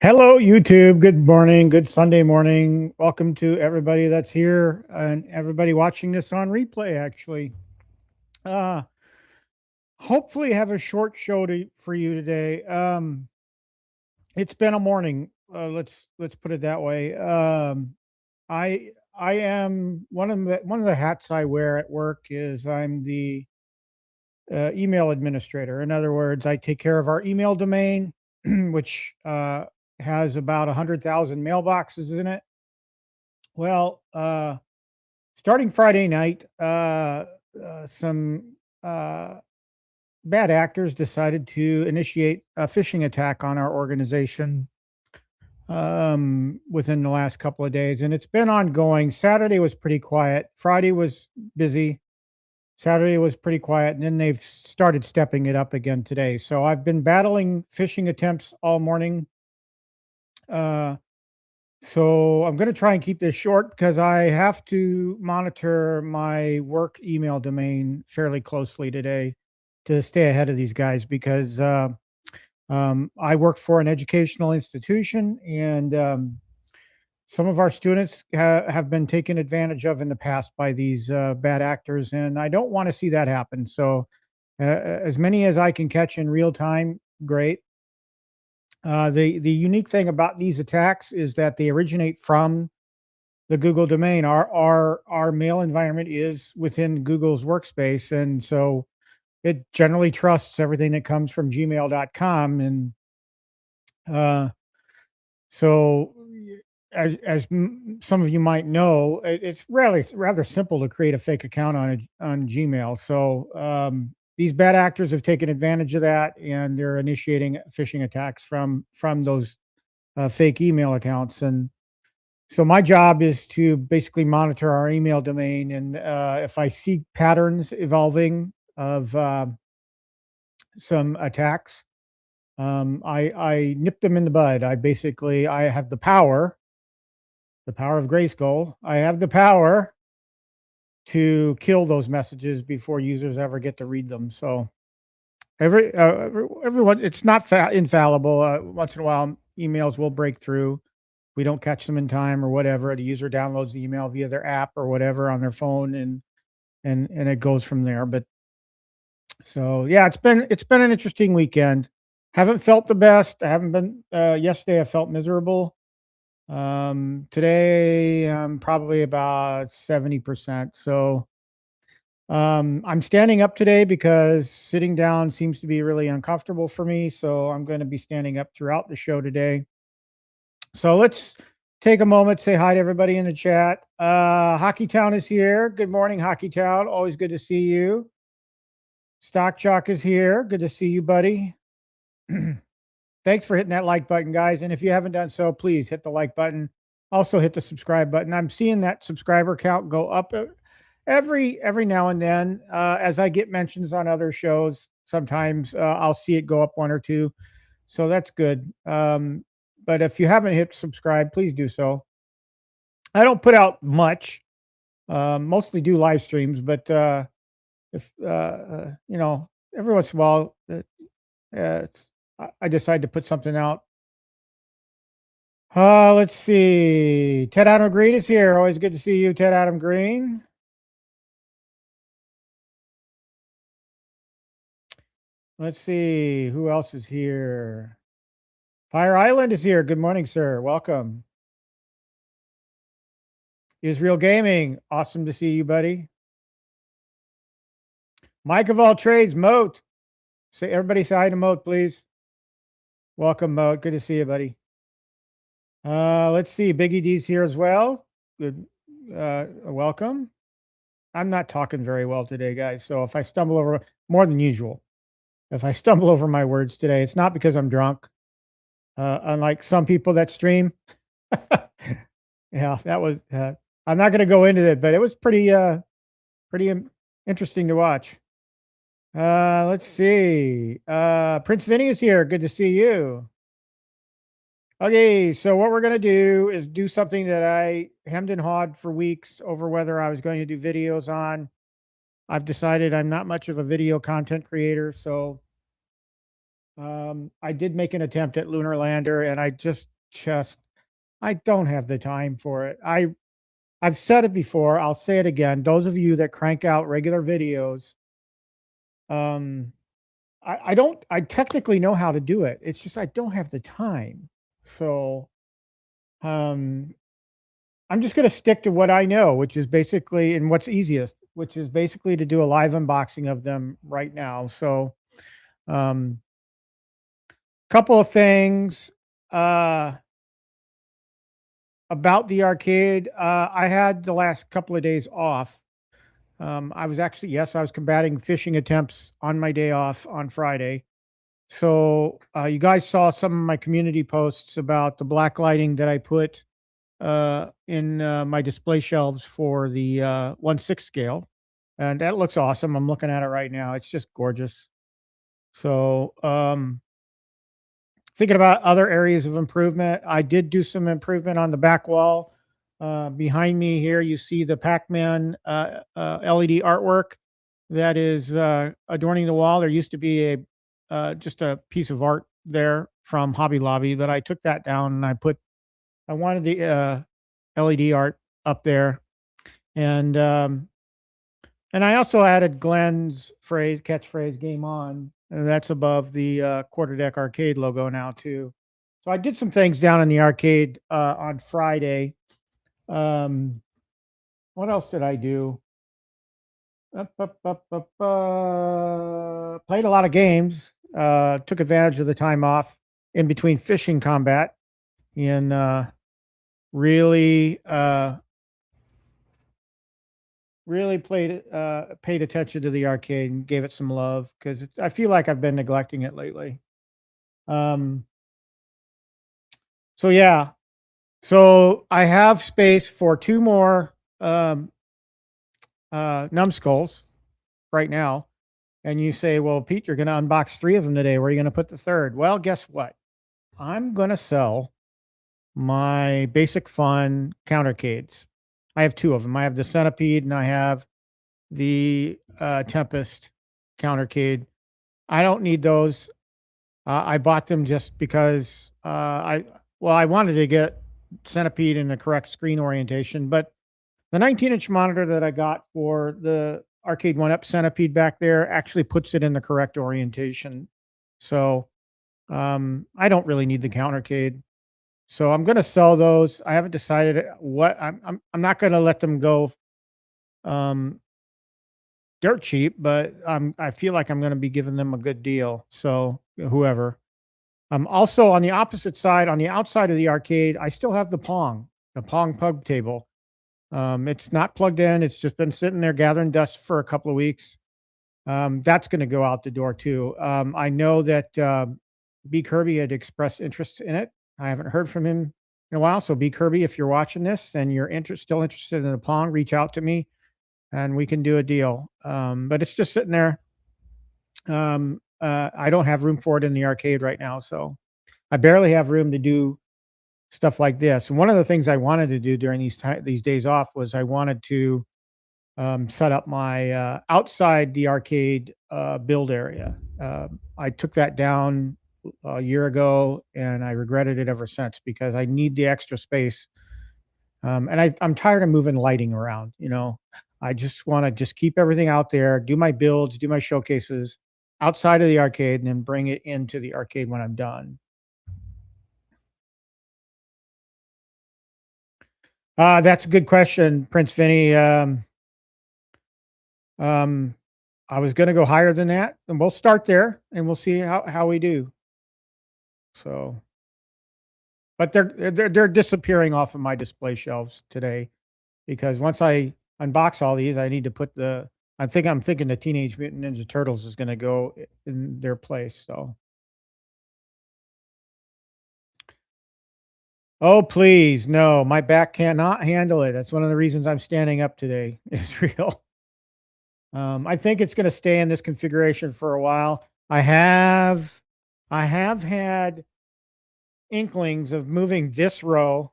Hello, YouTube. Good morning. Good Sunday morning. Welcome to everybody that's here and everybody watching this on replay, actually. Hopefully have a short show for you today. It's been a morning. Let's put it that way. I am one of the hats I wear at work is I'm the email administrator. In other words, I take care of our email domain, which has about 100,000 mailboxes in it. Well, starting Friday night, some bad actors decided to initiate a phishing attack on our organization within the last couple of days, and it's been ongoing. Saturday was pretty quiet. Friday was busy. Saturday was pretty quiet, and then they've started stepping it up again today. So I've been battling phishing attempts all morning. So I'm going to try and keep this short because I have to monitor my work email domain fairly closely today to stay ahead of these guys because I work for an educational institution, and some of our students have been taken advantage of in the past by these bad actors, and I don't want to see that happen. So as many as I can catch in real time, great. The unique thing about these attacks is that they originate from the Google domain. Our mail environment is within Google's workspace, and so it generally trusts everything that comes from gmail.com. And so as some of you might know, it's rather simple to create a fake account on Gmail. So these bad actors have taken advantage of that, and they're initiating phishing attacks from those fake email accounts. And so my job is to basically monitor our email domain, and if I see patterns evolving of some attacks, I nip them in the bud. I have the power of Grayskull. I have the power to kill those messages before users ever get to read them. So everyone, it's not infallible. Once in a while, emails will break through. We don't catch them in time or whatever. The user downloads the email via their app or whatever on their phone, and it goes from there. But so yeah, it's been an interesting weekend. Haven't felt the best. I haven't been. Yesterday, I felt miserable. Today I'm probably about 70%. So I'm standing up today because sitting down seems to be really uncomfortable for me. So I'm going to be standing up throughout the show today. So let's take a moment, say hi to everybody in the chat. Hockey Town is here. Good morning, Hockey Town. Always good to see you. Stock Jock is here. Good to see you, buddy. Thanks for hitting that like button, guys. And if you haven't done so, please hit the like button. Also hit the subscribe button. I'm seeing that subscriber count go up every now and then as I get mentions on other shows. Sometimes I'll see it go up one or two. So that's good. But if you haven't hit subscribe, please do so. I don't put out much. Mostly do live streams, but if you know, every once in a while, I decide to put something out. Let's see. Ted Adam Green is here. Always good to see you, Ted Adam Green. Let's see who else is here. Fire Island is here. Good morning, sir. Welcome. Israel Gaming. Awesome to see you, buddy. Mike of all trades, Moat. Say everybody say hi to Moat, please. Welcome, Moat. Good to see you, buddy. Let's see. Biggie D's here as well. Good. Welcome. I'm not talking very well today, guys. So if I stumble over more than usual, if I stumble over my words today, it's not because I'm drunk. Unlike some people that stream. Yeah, that was. I'm not going to go into it, but it was pretty interesting to watch. Let's see. Prince Vinny is here. Good to see you. Okay, so what we're going to do is do something that I hemmed and hawed for weeks over whether I was going to do videos on. I've decided I'm not much of a video content creator, so I did make an attempt at Lunar Lander, and I just I don't have the time for it. I've said it before, I'll say it again. Those of you that crank out regular videos, I technically know how to do it. It's just I don't have the time. So I'm just going to stick to what I know, which is basically, and what's easiest, which is basically to do a live unboxing of them right now. So couple of things about the arcade. I had the last couple of days off. I was actually, yes, I was combating phishing attempts on my day off on Friday. So you guys saw some of my community posts about the black lighting that I put in my display shelves for the 1/6 scale. And that looks awesome. I'm looking at it right now. It's just gorgeous. So thinking about other areas of improvement, I did do some improvement on the back wall. Behind me here, you see the Pac-Man LED artwork that is adorning the wall. There used to be just a piece of art there from Hobby Lobby, but I took that down and I wanted the LED art up there, and I also added Glenn's catchphrase "Game On," and that's above the Quarter Deck Arcade logo now too. So I did some things down in the arcade on Friday. What else did I do? Played a lot of games. Took advantage of the time off in between fishing combat, and really paid attention to the arcade and gave it some love because I feel like I've been neglecting it lately. So yeah, so I have space for 2 more Numskulls right now. And you say, well, Pete, you're going to unbox 3 of them today. Where are you going to put the third? Well, guess what? I'm going to sell my Basic Fun countercades. I have 2 of them. I have the Centipede and I have the Tempest countercade. I don't need those. I bought them just because I wanted to get Centipede in the correct screen orientation, but the 19-inch monitor that I got for the Arcade 1-Up Centipede back there actually puts it in the correct orientation. So I don't really need the countercade. So I'm going to sell those. I haven't decided what I'm not going to let them go dirt cheap, but I feel like I'm going to be giving them a good deal. So whoever. Also on the opposite side, on the outside of the arcade, I still have the Pong pug table. It's not plugged in. It's just been sitting there gathering dust for a couple of weeks. That's going to go out the door too. I know that B. Kirby had expressed interest in it. I haven't heard from him in a while. So B. Kirby, if you're watching this and you're still interested in the Pong, reach out to me and we can do a deal. But it's just sitting there. I don't have room for it in the arcade right now. So I barely have room to do stuff like this. And one of the things I wanted to do during these days off was I wanted to set up my outside the arcade build area. I took that down a year ago, and I regretted it ever since because I need the extra space. And I'm tired of moving lighting around. You know, I just want to keep everything out there, do my builds, do my showcases outside of the arcade, and then bring it into the arcade when I'm done. That's a good question, Prince Vinny. Um, I was going to go higher than that, and we'll start there, and we'll see how we do. So, but they're disappearing off of my display shelves today because once I unbox all these, I need to put the. I'm thinking the Teenage Mutant Ninja Turtles is going to go in their place. So, oh please, no, my back cannot handle it. That's one of the reasons I'm standing up today. Is real. I think it's going to stay in this configuration for a while. I have had inklings of moving this row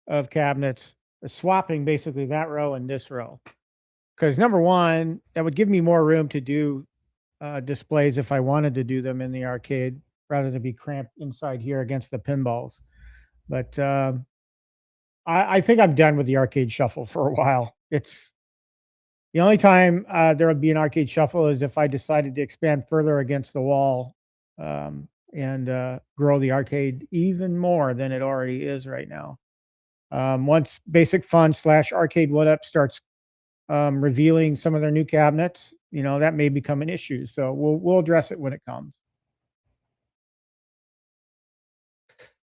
of cabinets, swapping basically that row and this row. Because number one, that would give me more room to do displays if I wanted to do them in the arcade rather than be cramped inside here against the pinballs. But I think I'm done with the arcade shuffle for a while. It's the only time there would be an arcade shuffle is if I decided to expand further against the wall and grow the arcade even more than it already is right now. Once Basic Fun / Arcade One Up starts revealing some of their new cabinets, that may become an issue. So we'll address it when it comes.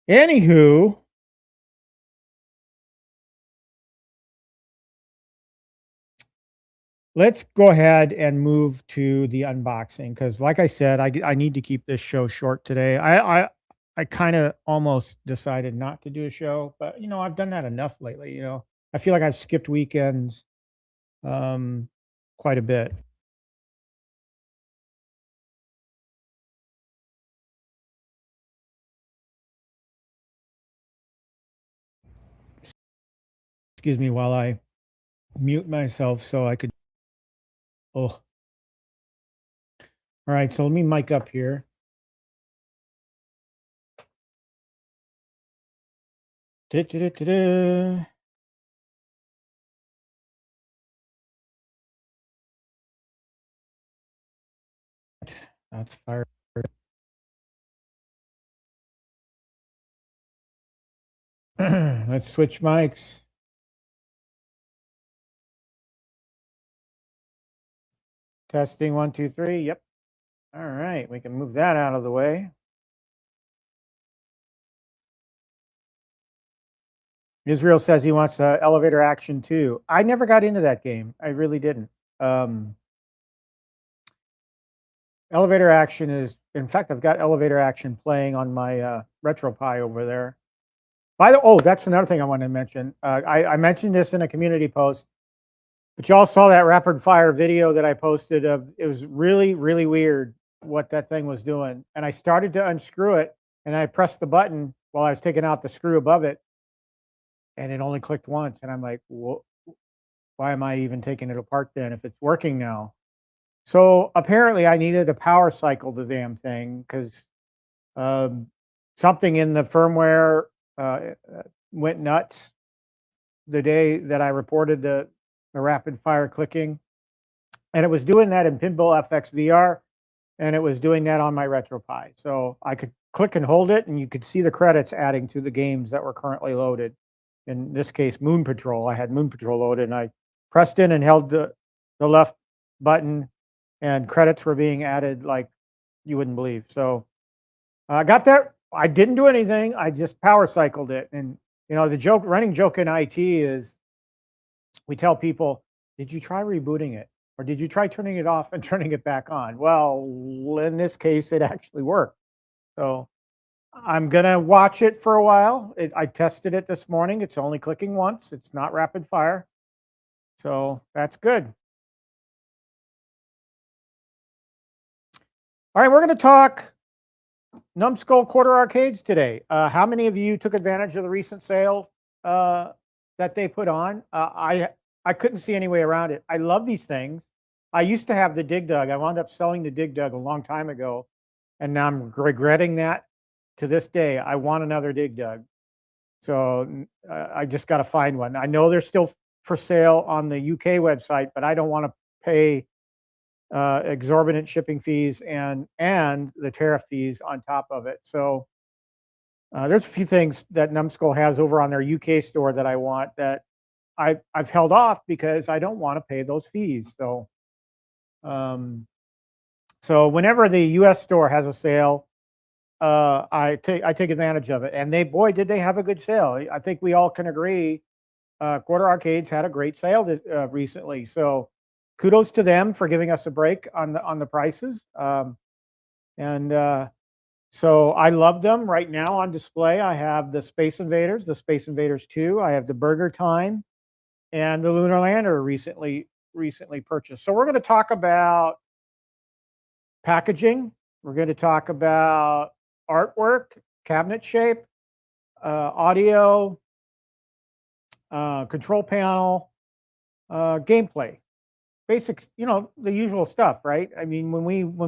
Anywho, let's go ahead and move to the unboxing because, like I said, I need to keep this show short today. I kind of almost decided not to do a show, but I've done that enough lately. I feel like I've skipped weekends quite a bit. Excuse me while I mute myself so I could. Oh, all right. So let me mic up here. Da-da-da-da-da. That's fire. Let's switch mics. Testing 1, 2, 3. Yep. All right. We can move that out of the way. Israel says he wants elevator action too. I never got into that game. I really didn't. Elevator action is, in fact, I've got elevator action playing on my RetroPie over there. That's another thing I want to mention. I mentioned this in a community post, but y'all saw that rapid fire video that I posted of. It was really, really weird what that thing was doing. And I started to unscrew it, and I pressed the button while I was taking out the screw above it, and it only clicked once. And I'm like, why am I even taking it apart then if it's working now? So apparently I needed to power cycle the damn thing because something in the firmware went nuts the day that I reported the rapid fire clicking. And it was doing that in Pinball FX VR, and it was doing that on my RetroPie. So I could click and hold it, and you could see the credits adding to the games that were currently loaded. In this case, Moon Patrol. I had Moon Patrol loaded, and I pressed in and held the left button, and credits were being added like you wouldn't believe. So I got that. I didn't do anything. I just power cycled it. And, the running joke in IT is we tell people, did you try rebooting it? Or did you try turning it off and turning it back on? Well, in this case, it actually worked. So I'm going to watch it for a while. I tested it this morning. It's only clicking once. It's not rapid fire. So that's good. All right, we're going to talk Numskull Quarter Arcades today. How many of you took advantage of the recent sale that they put on? I couldn't see any way around it. I love these things. I used to have the Dig Dug. I wound up selling the Dig Dug a long time ago, and now I'm regretting that to this day. I want another Dig Dug. So I just got to find one. I know they're still for sale on the UK website, but I don't want to pay exorbitant shipping fees and the tariff fees on top of it. So There's a few things that Numskull has over on their UK store that I want that I've held off because I don't want to pay those fees. Um, so whenever the US store has a sale, I take advantage of it. And boy, did they have a good sale. I think we all can agree. Quarter Arcades had a great sale recently. So kudos to them for giving us a break on the prices. So I love them. Right now on display, I have the Space Invaders 2. I have the Burger Time and the Lunar Lander recently purchased. So we're going to talk about packaging. We're going to talk about artwork, cabinet shape, audio, control panel, gameplay. Basic, the usual stuff, right? I mean, when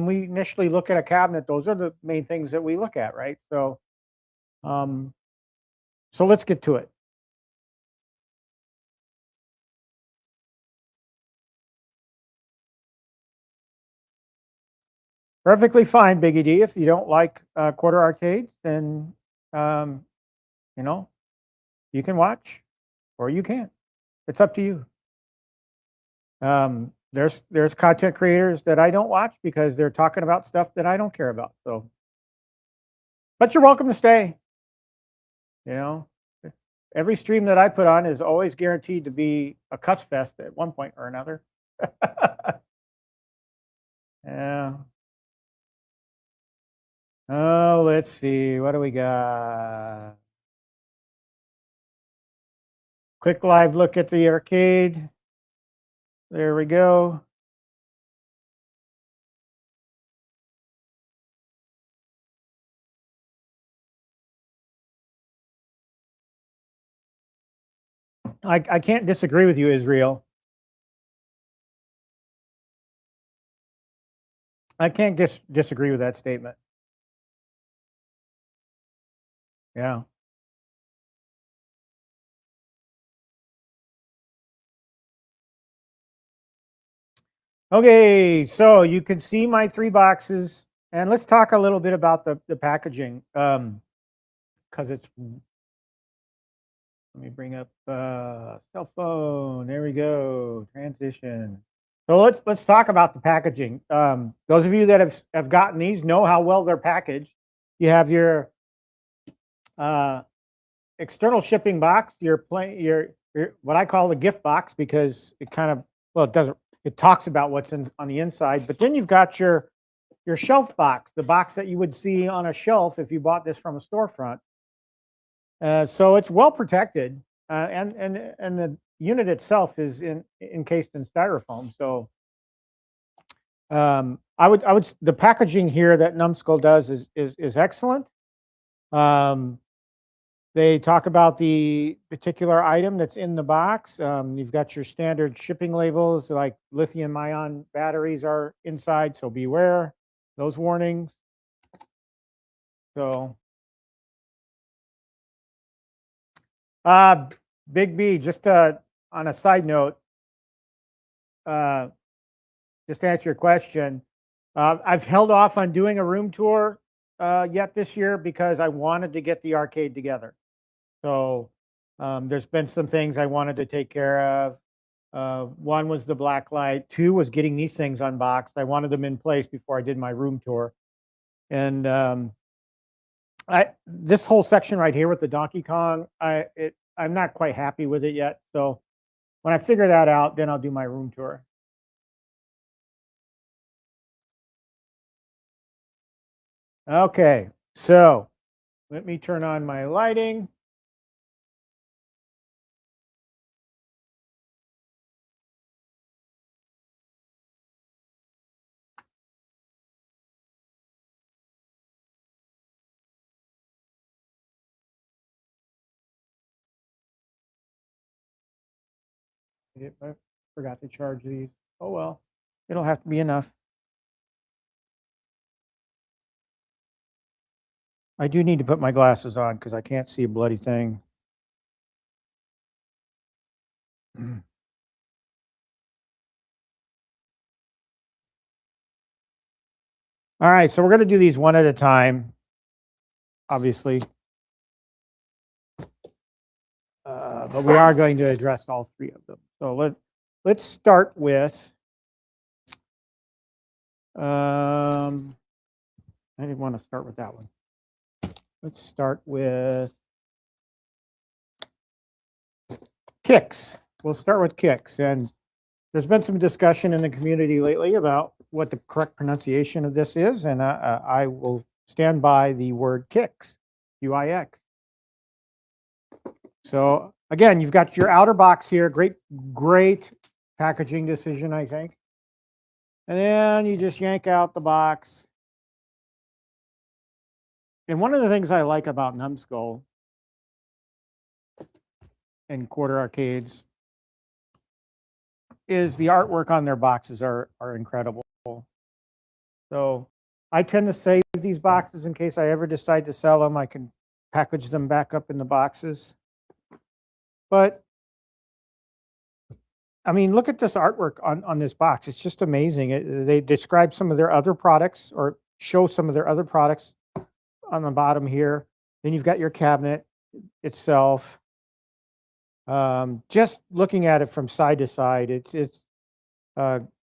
we initially look at a cabinet, those are the main things that we look at, right? So let's get to it. Perfectly fine, Biggie D. If you don't like Quarter Arcades, then you can watch or you can't. It's up to you. There's content creators that I don't watch because they're talking about stuff that I don't care about. So, but you're welcome to stay. Every stream that I put on is always guaranteed to be a cuss fest at one point or another. Yeah. Oh, let's see. What do we got? Quick live look at the arcade. There we go. I can't disagree with you, Israel. I can't disagree with that statement. Yeah. Okay, so you can see my 3 boxes, and let's talk a little bit about the packaging, because it's. Let me bring up cell phone. There we go. Transition. So let's talk about the packaging. Those of you that have gotten these know how well they're packaged. You have your external shipping box. Your what I call the gift box, because it kind of, well, it talks about what's on the inside, but then you've got your shelf box, the box that you would see on a shelf if you bought this from a storefront. So it's well protected, and the unit itself is encased in styrofoam. So I would the packaging here that Numskull does is excellent. They talk about the particular item that's in the box. You've got your standard shipping labels, like lithium-ion batteries are inside, so beware those warnings. So, Big B, just on a side note, just to answer your question, I've held off on doing a room tour yet this year because I wanted to get the arcade together. So there's been some things I wanted to take care of. One was the black light. 2 was getting these things unboxed. I wanted them in place before I did my room tour. And this whole section right here with the Donkey Kong, I'm not quite happy with it yet. So when I figure that out, then I'll do my room tour. Okay, so let me turn on my lighting. I forgot to charge these. Oh well, it'll have to be enough. I do need to put my glasses on because I can't see a bloody thing. All right, so we're going to do these one at a time, obviously. but we are going to address all three of them. So let's start with. I didn't want to start with that one. Let's start with kicks. We'll start with kicks, and there's been some discussion in the community lately about what the correct pronunciation of this is, and I will stand by the word kicks, Q-I-X. So again, you've got your outer box here. Great packaging decision, I think. And then you just yank out the box. And one of the things I like about Numskull and Quarter Arcades is the artwork on their boxes are incredible. So I tend to save these boxes in case I ever decide to sell them. I can package them back up in the boxes. But I mean, look at this artwork on this box. It's just amazing. They describe some of their other products or show some of their other products on the bottom here. Then you've got your cabinet itself. Just looking at it from side to side, it's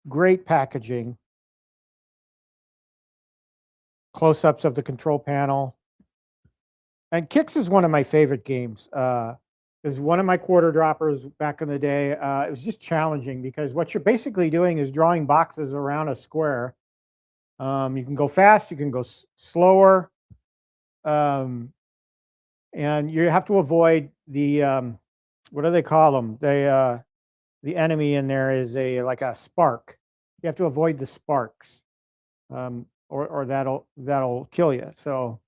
great packaging. Close-ups of the control panel. And Kicks is one of my favorite games. It was one of my quarter droppers back in the day. It was just challenging because what you're basically doing is drawing boxes around a square. You can go fast, you can go slower, and you have to avoid the what do they call them? The enemy in there is like a spark. You have to avoid the sparks, or that'll kill you. So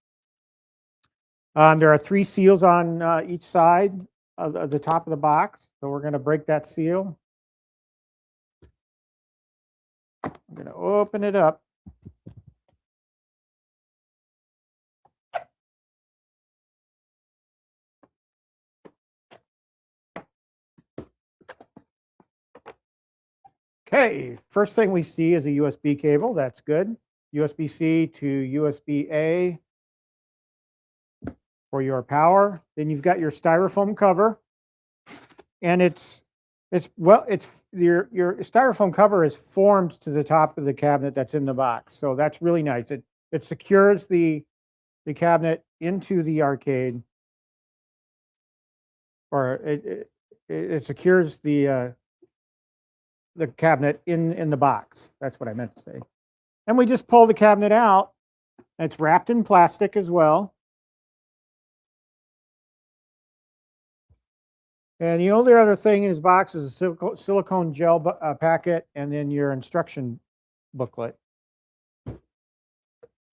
there are 3 seals on each side of the top of the box. So we're going to break that seal. I'm going to open it up. Okay, first thing we see is a USB cable. That's good. USB-C to USB-A for your power. Then you've got your styrofoam cover, and your styrofoam cover is formed to the top of the cabinet that's in the box. So that's really nice. It secures the cabinet into the arcade, or it secures the cabinet in the box. That's what I meant to say. And we just pull the cabinet out. And it's wrapped in plastic as well. And the only other thing in this box is a silicone gel packet and then your instruction booklet.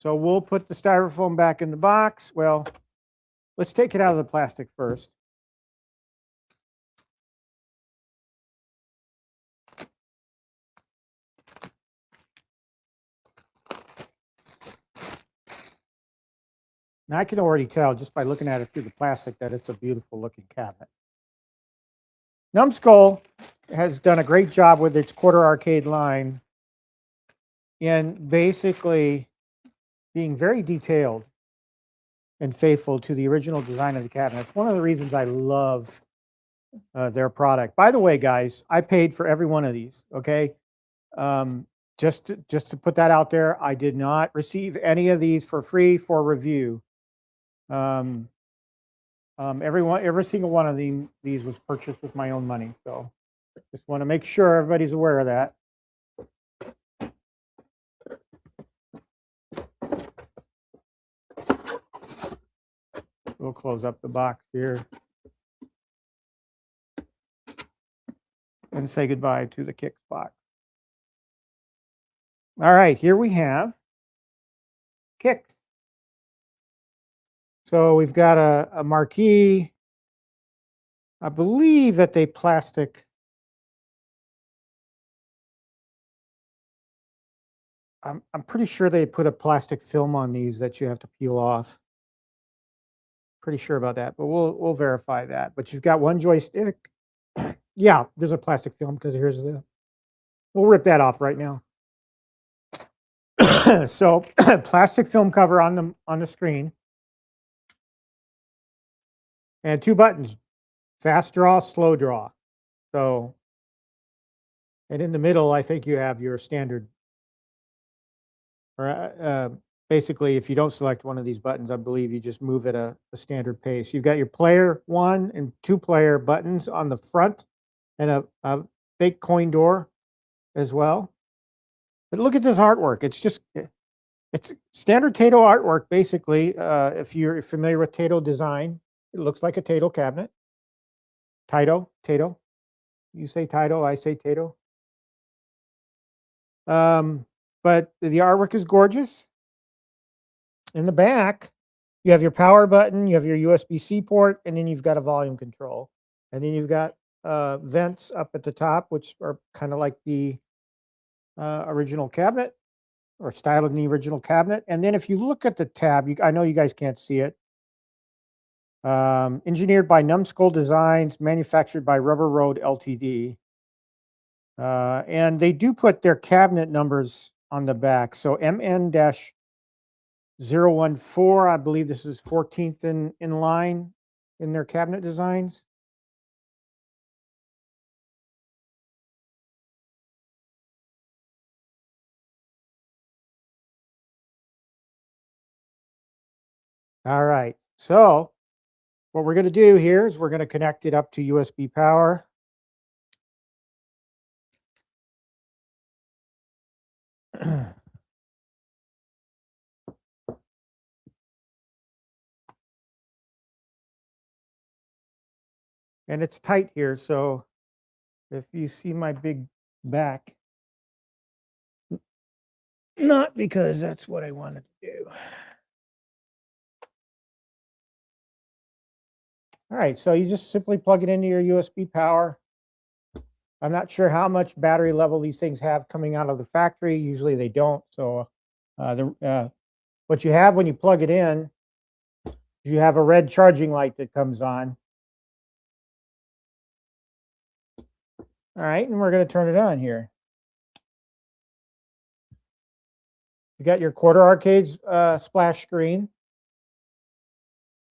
So we'll put the styrofoam back in the box. Well, let's take it out of the plastic first. Now I can already tell just by looking at it through the plastic that it's a beautiful looking cabinet. Numskull has done a great job with its Quarter Arcade line in basically being very detailed and faithful to the original design of the cabinet. It's one of the reasons I love their product. By the way, guys, I paid for every one of these, okay? Just to put that out there, I did not receive any of these for free for review. Every single one of these was purchased with my own money. So just want to make sure everybody's aware of that. We'll close up the box here and say goodbye to the Kicks box. All right, here we have Kicks. So we've got a marquee. I believe that they plastic. I'm pretty sure they put a plastic film on these that you have to peel off. Pretty sure about that, but we'll verify that. But you've got one joystick. Yeah, there's a plastic film because here's the. We'll rip that off right now. So plastic film cover on the screen. And 2 buttons, fast draw, slow draw. So, and in the middle, I think you have your standard, or basically, if you don't select one of these buttons, I believe you just move at a standard pace. You've got your player 1 and 2 player buttons on the front, and a fake coin door as well. But look at this artwork. It's standard Tato artwork, basically. If you're familiar with Tato design, it looks like a Tato cabinet. Tato. You say Tato, I say Tato. But the artwork is gorgeous. In the back, you have your power button, you have your USB-C port, and then you've got a volume control. And then you've got vents up at the top, which are kind of like the original cabinet, or styled in the original cabinet. And then if you look at the tab, I know you guys can't see it. Engineered by Numskull Designs, manufactured by Rubber Road Ltd. And they do put their cabinet numbers on the back. So MN-014, I believe this is 14th in line in their cabinet designs. All right, so what we're going to do here is we're going to connect it up to USB power. And it's tight here, so if you see my big back, not because that's what I wanted to do. All right, so you just simply plug it into your USB power. I'm not sure how much battery level these things have coming out of the factory. Usually they don't. So what you have when you plug it in, you have a red charging light that comes on. All right, and we're going to turn it on here. You got your Quarter Arcades splash screen,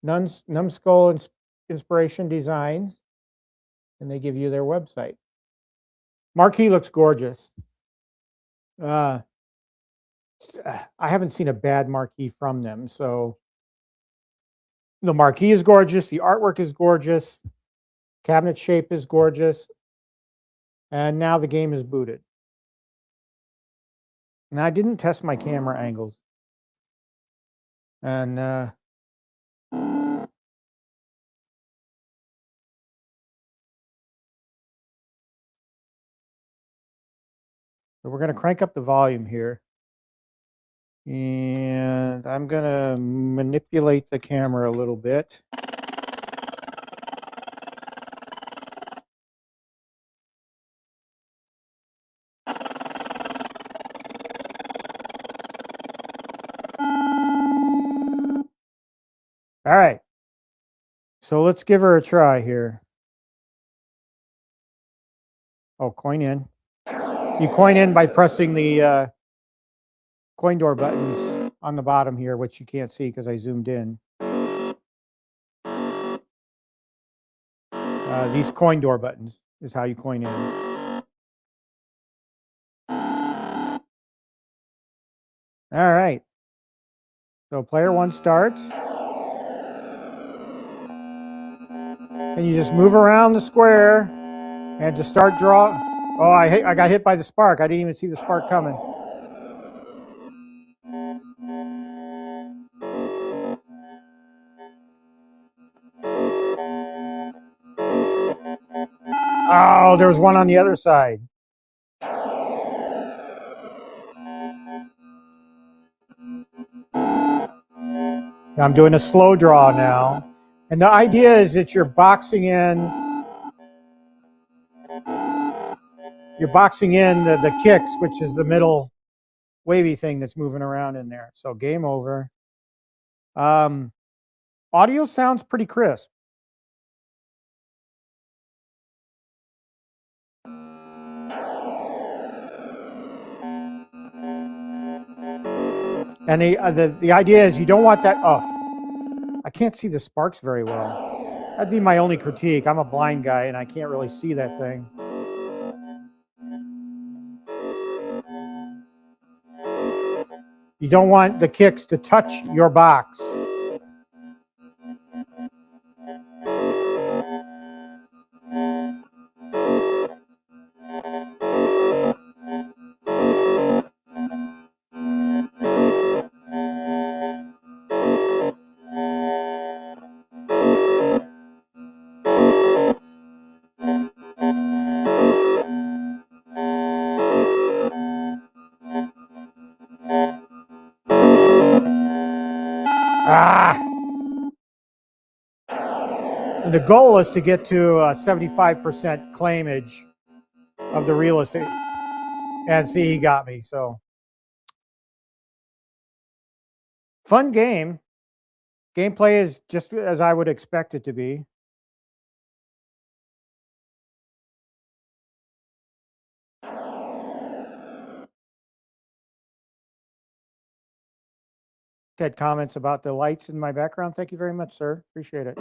Numskull Inspiration Designs, and they give you their website. Marquee looks gorgeous. I haven't seen a bad marquee from them. So the marquee is gorgeous. The artwork is gorgeous. Cabinet shape is gorgeous. And now the game is booted. Now I didn't test my camera angles. And so we're going to crank up the volume here. And I'm going to manipulate the camera a little bit. All right. So let's give her a try here. Oh, coin in. You coin in by pressing the coin door buttons on the bottom here, which you can't see because I zoomed in. These coin door buttons is how you coin in. All right. So player 1 starts. And you just move around the square and to start draw. Oh, I got hit by the spark. I didn't even see the spark coming. Oh, there was one on the other side. I'm doing a slow draw now. And the idea is that you're boxing in the kicks, which is the middle wavy thing that's moving around in there. So game over. Audio sounds pretty crisp. And the idea is you don't want that. Oh, I can't see the sparks very well. That'd be my only critique. I'm a blind guy and I can't really see that thing. You don't want the kicks to touch your box. Ah! And the goal is to get to 75% claimage of the real estate. And see, he got me. So fun game. Gameplay is just as I would expect it to be. Had comments about the lights in my background. Thank you very much, sir. Appreciate it.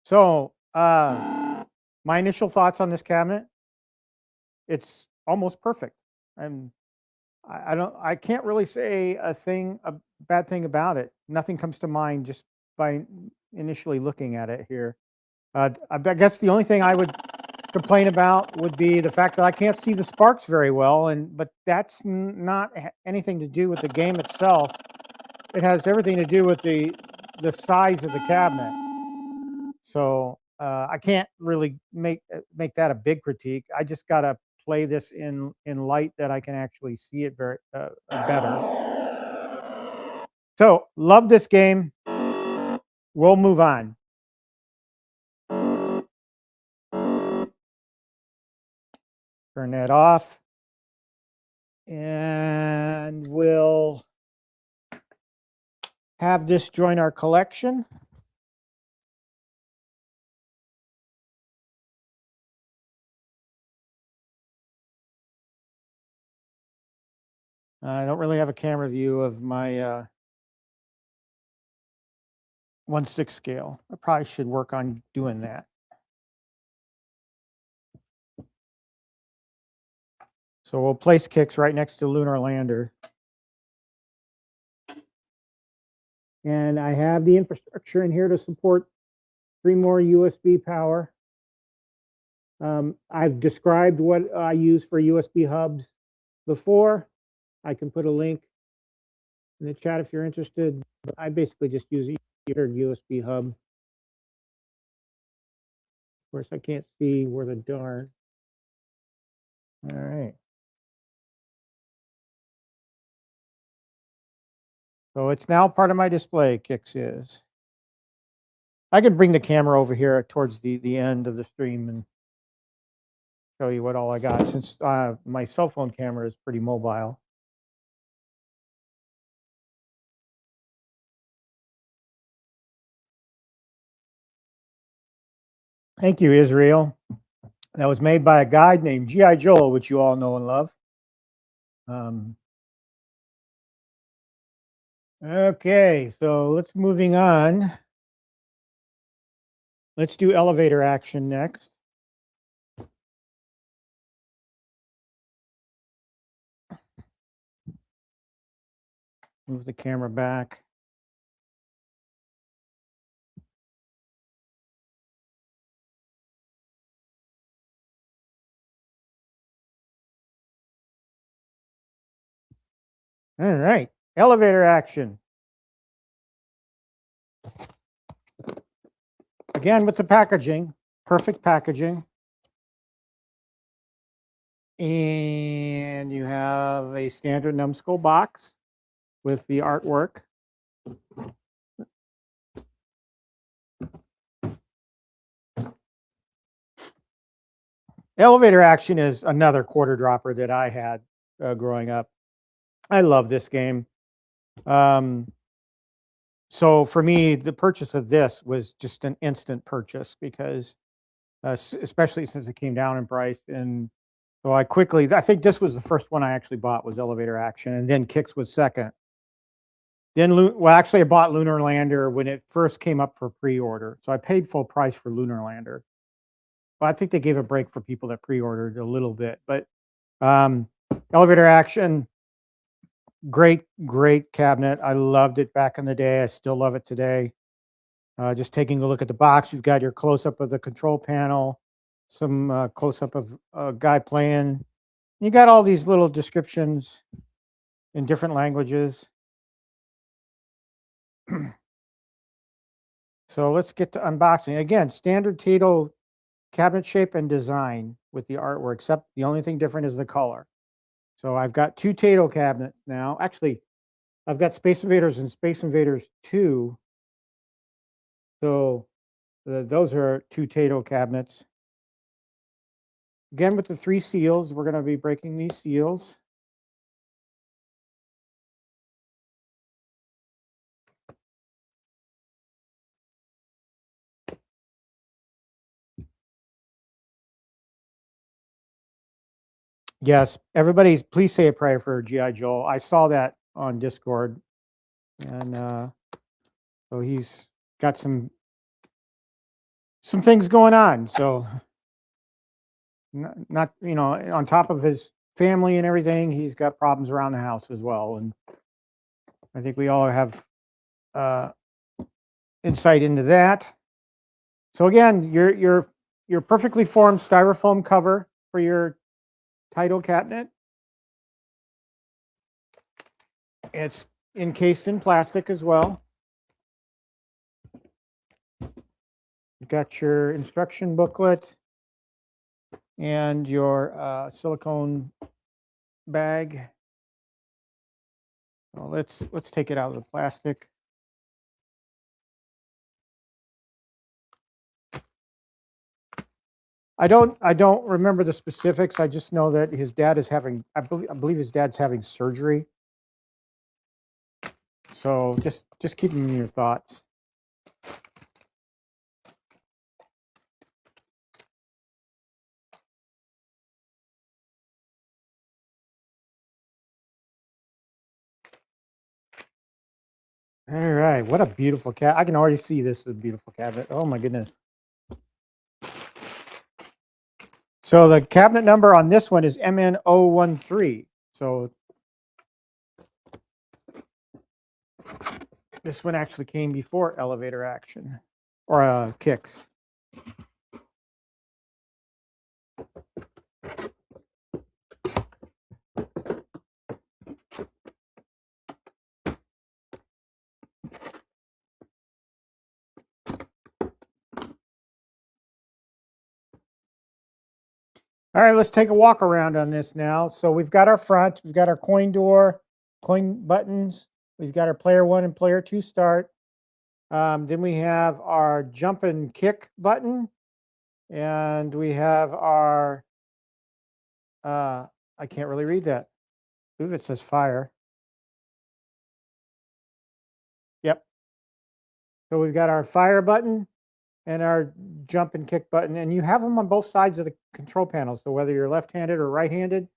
So, my initial thoughts on this cabinet, it's almost perfect. I can't really say a bad thing about it. Nothing comes to mind just by initially looking at it here. I guess the only thing I would complain about would be the fact that I can't see the sparks very well, but that's not anything to do with the game itself. It has everything to do with the size of the cabinet. So I can't really make that a big critique. I just gotta play this in light that I can actually see it very better. So love this game. We'll move on. Turn that off. And we'll have this join our collection. I don't really have a camera view of my 1/6 scale. I probably should work on doing that. So we'll place kicks right next to Lunar Lander. And I have the infrastructure in here to support 3 more USB power. I've described what I use for USB hubs before. I can put a link in the chat if you're interested. I basically just use a USB hub. Of course, I can't see where the darn. All right. So it's now part of my display, Kix is. I can bring the camera over here towards the end of the stream and show you what all I got, since my cell phone camera is pretty mobile. Thank you, Israel. That was made by a guy named G.I. Joe, which you all know and love. Okay, so let's moving on. Let's do elevator action next. Move the camera back. All right, elevator action. Again, with the packaging, perfect packaging. And you have a standard Numskull box with the artwork. Elevator action is another quarter dropper that I had growing up. I love this game. So for me, the purchase of this was just an instant purchase because, especially since it came down in price. And so I think this was the first one I actually bought was elevator action, and then Kix was second. Then, well, actually, I bought Lunar Lander when it first came up for pre-order, so I paid full price for Lunar Lander. Well, I think they gave a break for people that pre-ordered a little bit, but elevator action, great cabinet. I loved it back in the day. I still love it today. Just taking a look at the box, you've got your close-up of the control panel, some close-up of a guy playing. You got all these little descriptions in different languages. So let's get to unboxing. Again, standard Tato cabinet shape and design with the artwork, except the only thing different is the color. So I've got 2 Tato cabinets now. Actually, I've got Space Invaders and Space Invaders 2. So those are 2 Tato cabinets. Again, with the 3 seals, we're going to be breaking these seals. Yes, everybody, please say a prayer for G.I. Joe. I saw that on Discord, and so he's got some things going on. So not on top of his family and everything, he's got problems around the house as well. And I think we all have insight into that. So again, your perfectly formed styrofoam cover for your Taito cabinet. It's encased in plastic as well. You've got your instruction booklet and your silicone bag. So let's take it out of the plastic. I don't remember the specifics. I just know that his dad is having, I believe his dad's having surgery. So just keep them in your thoughts. All right, what a beautiful cat. I can already see this is a beautiful cabinet. Oh my goodness. So the cabinet number on this one is MN013. So this one actually came before elevator action or kicks. All right, let's take a walk around on this now. So we've got our front, we've got our coin door, coin buttons, we've got our player 1 and player 2 start. Then we have our jump and kick button, and we have our, I can't really read that. Ooh, it says fire. Yep. So we've got our fire button and our jump and kick button, and you have them on both sides of the control panel. So whether you're left-handed or right-handed,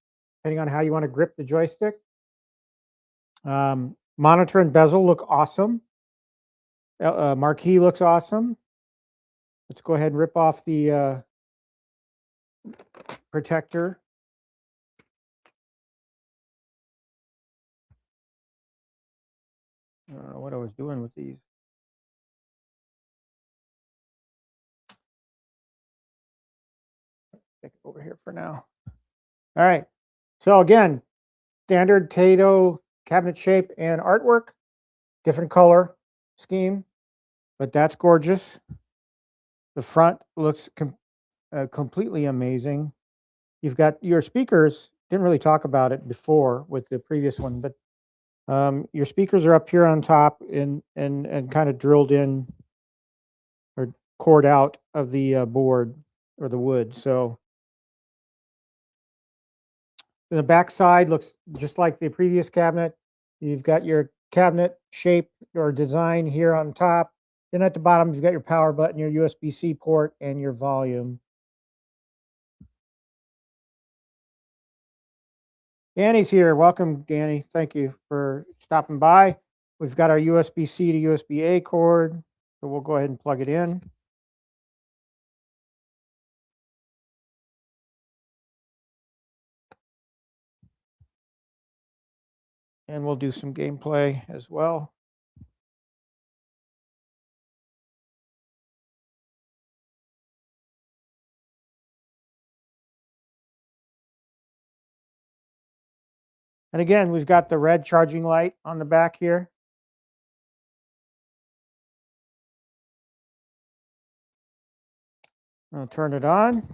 depending on how you want to grip the joystick. Monitor and bezel look awesome. Marquee looks awesome. Let's go ahead and rip off the protector. I don't know what I was doing with these. Take it over here for now. All right. So again, standard Tato cabinet shape and artwork, different color scheme, but that's gorgeous. The front looks completely amazing. You've got your speakers. Didn't really talk about it before with the previous one, but your speakers are up here on top and kind of drilled in or cored out of the board or the wood. So the back side looks just like the previous cabinet. You've got your cabinet shape or design here on top. Then at the bottom, you've got your power button, your USB-C port, and your volume. Danny's here. Welcome, Danny. Thank you for stopping by. We've got our USB-C to USB-A cord, so we'll go ahead and plug it in. And we'll do some gameplay as well. And again, we've got the red charging light on the back here. I'll turn it on.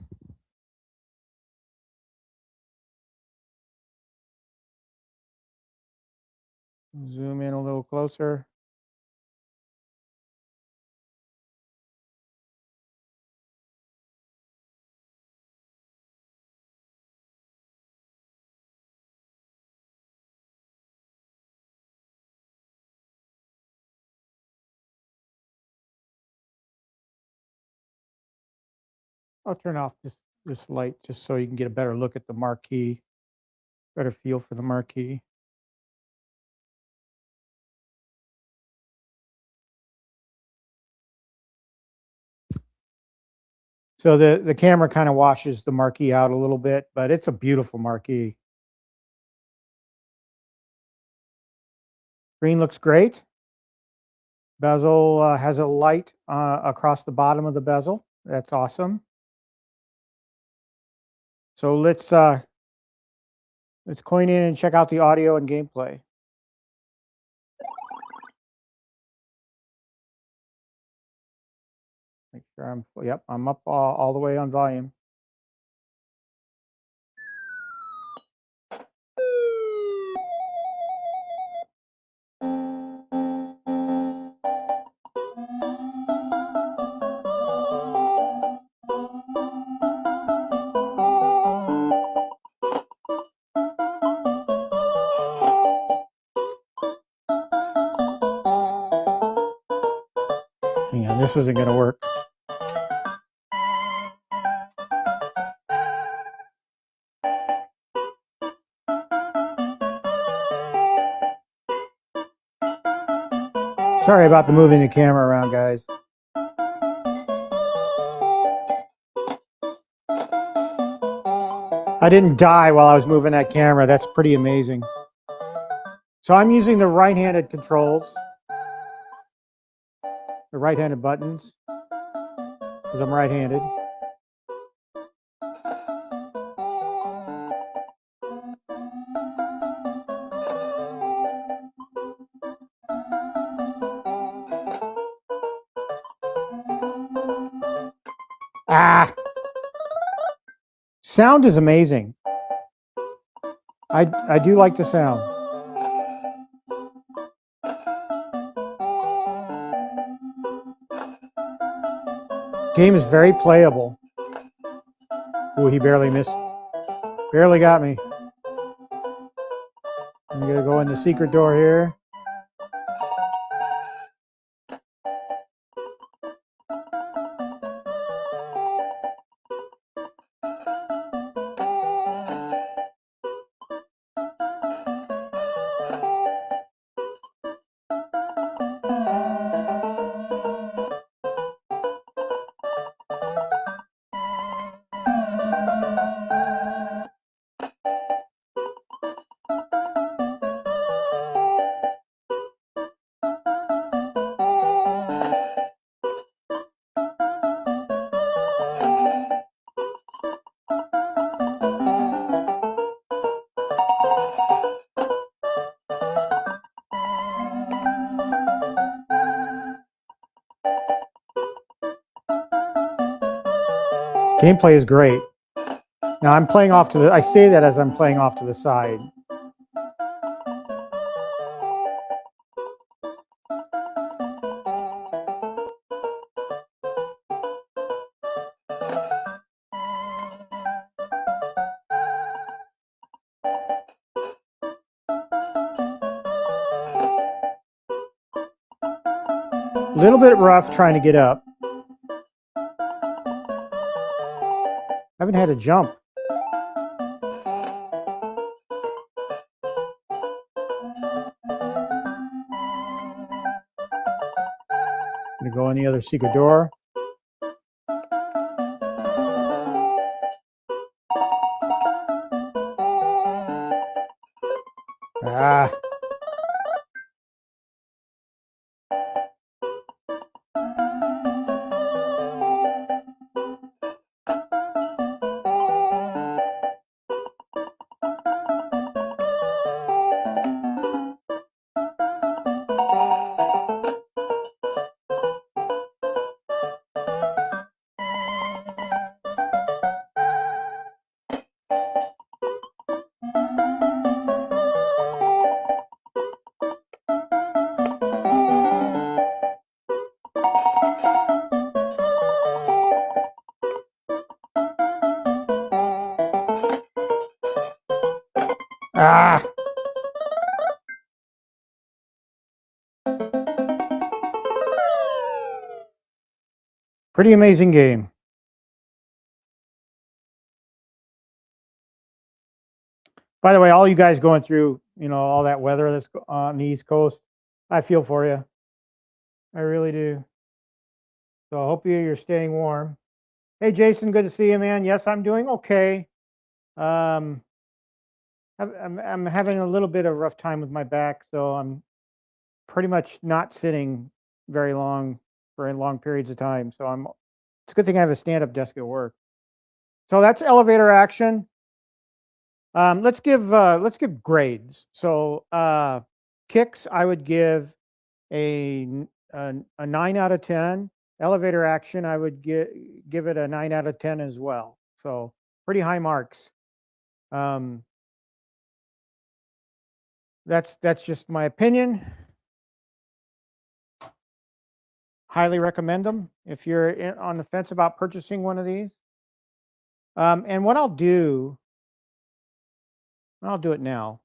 Zoom in a little closer. I'll turn off this light just so you can get a better look at the marquee, better feel for the marquee. So the camera kind of washes the marquee out a little bit, but it's a beautiful marquee. Screen looks great. Bezel has a light across the bottom of the bezel. That's awesome. So let's coin in and check out the audio and gameplay. Make sure I'm up all the way on volume. Yeah, this isn't going to work. Sorry about the moving the camera around, guys. I didn't die while I was moving that camera. That's pretty amazing. So I'm using the right-handed controls, the right-handed buttons, because I'm right-handed. Sound is amazing. I do like the sound. Game is very playable. Ooh, he barely missed. Barely got me. I'm gonna go in the secret door here. Gameplay is great. Now I'm playing off to the, I say that as I'm playing off to the side. A little bit rough trying to get up. Haven't had to jump. gonna go in the other secret door. Ah. Ah. Pretty amazing game. By the way, all you guys going through, all that weather that's on the East Coast, I feel for you. I really do. So I hope you're staying warm. Hey, Jason, good to see you, man. Yes, I'm doing okay. I'm having a little bit of a rough time with my back, so I'm pretty much not sitting very long for long periods of time. So it's a good thing I have a stand-up desk at work. So that's elevator action. Let's give grades. So kicks, I would give a 9 out of 10. Elevator action, I would give it a 9 out of 10 as well. So pretty high marks. That's just my opinion. Highly recommend them if you're on the fence about purchasing one of these. And what I'll do it now.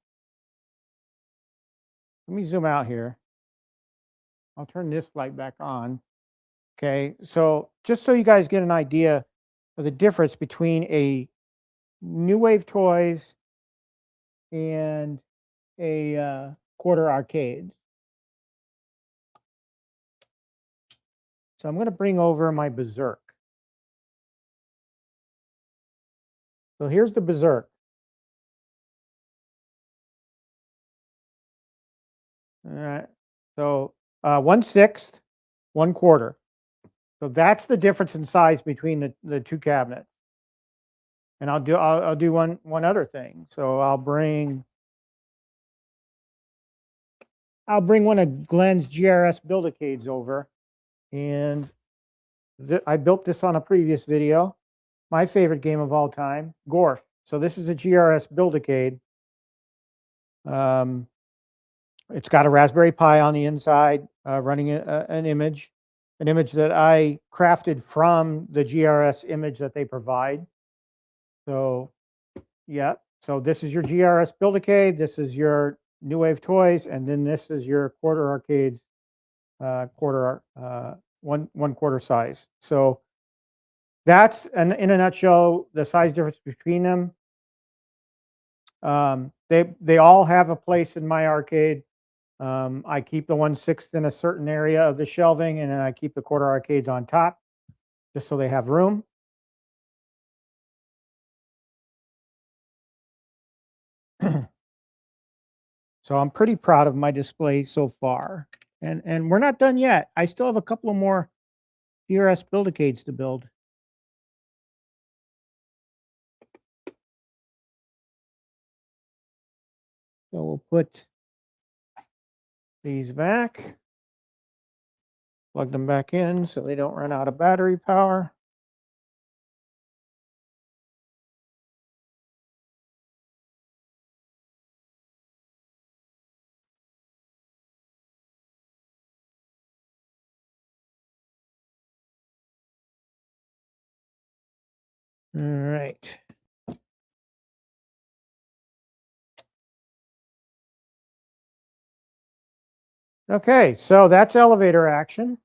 Let me zoom out here. I'll turn this light back on. Okay, so just so you guys get an idea of the difference between a New Wave Toys and a Quarter Arcades. So I'm going to bring over my Berserk. So here's the Berserk. All right. So 1/6, 1/4. So that's the difference in size between the two cabinets. And I'll do one other thing. So I'll bring one of Glenn's GRS Build-A-Cades over, and I built this on a previous video. My favorite game of all time, Gorf. So this is a GRS Build-A-Cade. It's got a Raspberry Pi on the inside, running an image that I crafted from the GRS image that they provide. So, yeah. So this is your GRS Build-A-Cade. This is your New Wave Toys, and then this is your Quarter Arcades, one quarter size. So that's in a nutshell the size difference between them. They all have a place in my arcade. I keep the 1/6 in a certain area of the shelving, and then I keep the Quarter Arcades on top, just so they have room. So I'm pretty proud of my display so far, and we're not done yet. I still have a couple of more GRS Build-A-Cades to build. So we'll put these back, plug them back in so they don't run out of battery power. All right. Okay, so that's elevator action.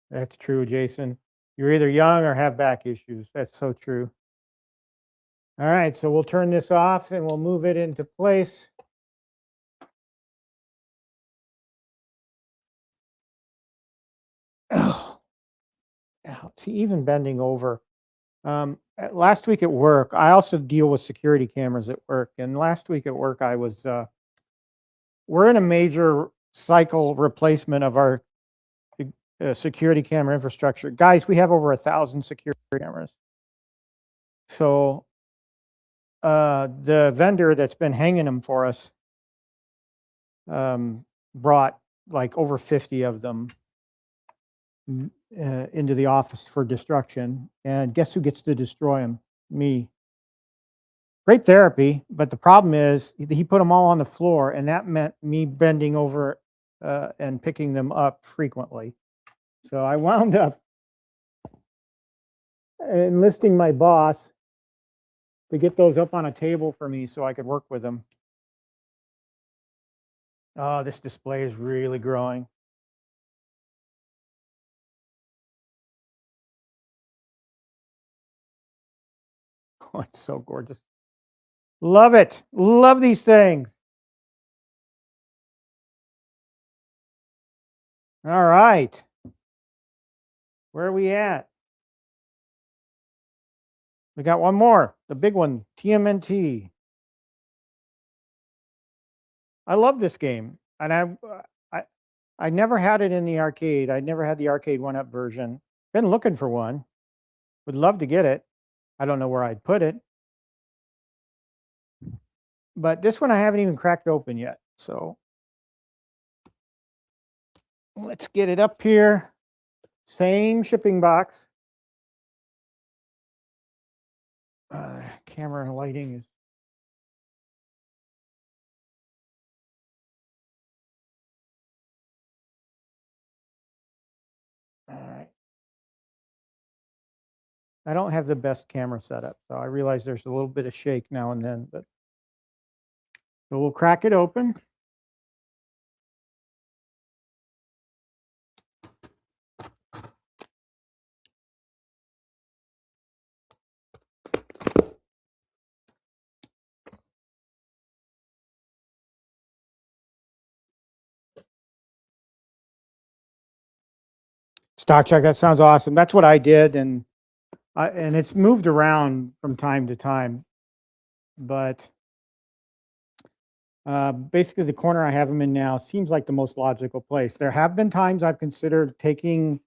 That's true, Jason. You're either young or have back issues. That's so true. All right, so we'll turn this off and we'll move it into place. Oh, see, even bending over. Last week at work, I also deal with security cameras at work. And last week at work, I was, we're in a major cycle replacement of our security camera infrastructure. Guys, we have over 1,000 security cameras. So the vendor that's been hanging them for us brought like over 50 of them into the office for destruction. And guess who gets to destroy them? Me. Great therapy, but the problem is he put them all on the floor, and that meant me bending over and picking them up frequently. So I wound up enlisting my boss to get those up on a table for me so I could work with them. Oh, this display is really growing. Oh, it's so gorgeous. Love it. Love these things. All right. Where are we at? We got one more, the big one, TMNT. I love this game, and I never had it in the arcade. I never had the arcade 1-up version. Been looking for one. Would love to get it. I don't know where I'd put it. But this one I haven't even cracked open yet. So let's get it up here. Same shipping box. Camera and lighting is. All right. I don't have the best camera setup, so I realize there's a little bit of shake now and then, but so we'll crack it open. Stock check, that sounds awesome. That's what I did, and it's moved around from time to time, but basically the corner I have them in now seems like the most logical place. There have been times I've considered taking